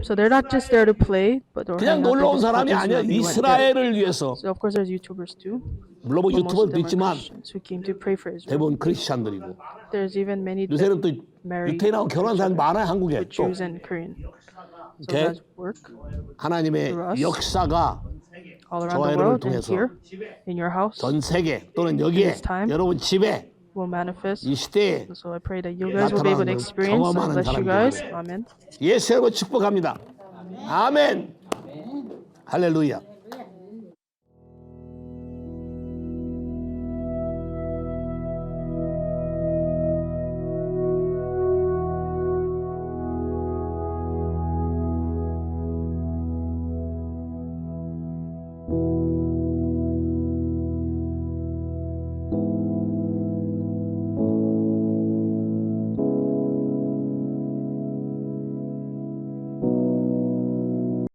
So they're not just there to play, but they're 그냥 hanging out 놀러 온 there 사람이 just 아니야. because they went there. 이스라엘을 위해서. So of course there's YouTubers too. 물론 뭐 But most of 유튜버도 them are 있지만 Christians who came to pray for Israel. 대부분 크리스찬들이고 There's even many that 요새는 또 marry 유태인하고 결혼한 사람이 많아요. 한국에 with 또 Jews and Korean. So Okay. God's work 하나님의 us. 역사가 all 저와 around the 여러분을 world and 통해서 here in your house 전 세계 또는 여기에 this time. 여러분 집에 will manifest. 이 시대에 So I pray that you guys will be able to 나타나는 experience. I 경험하는 bless you 사람들이 guys. 되게. Amen. 예수 여러분 축복합니다. 아멘. 할렐루야.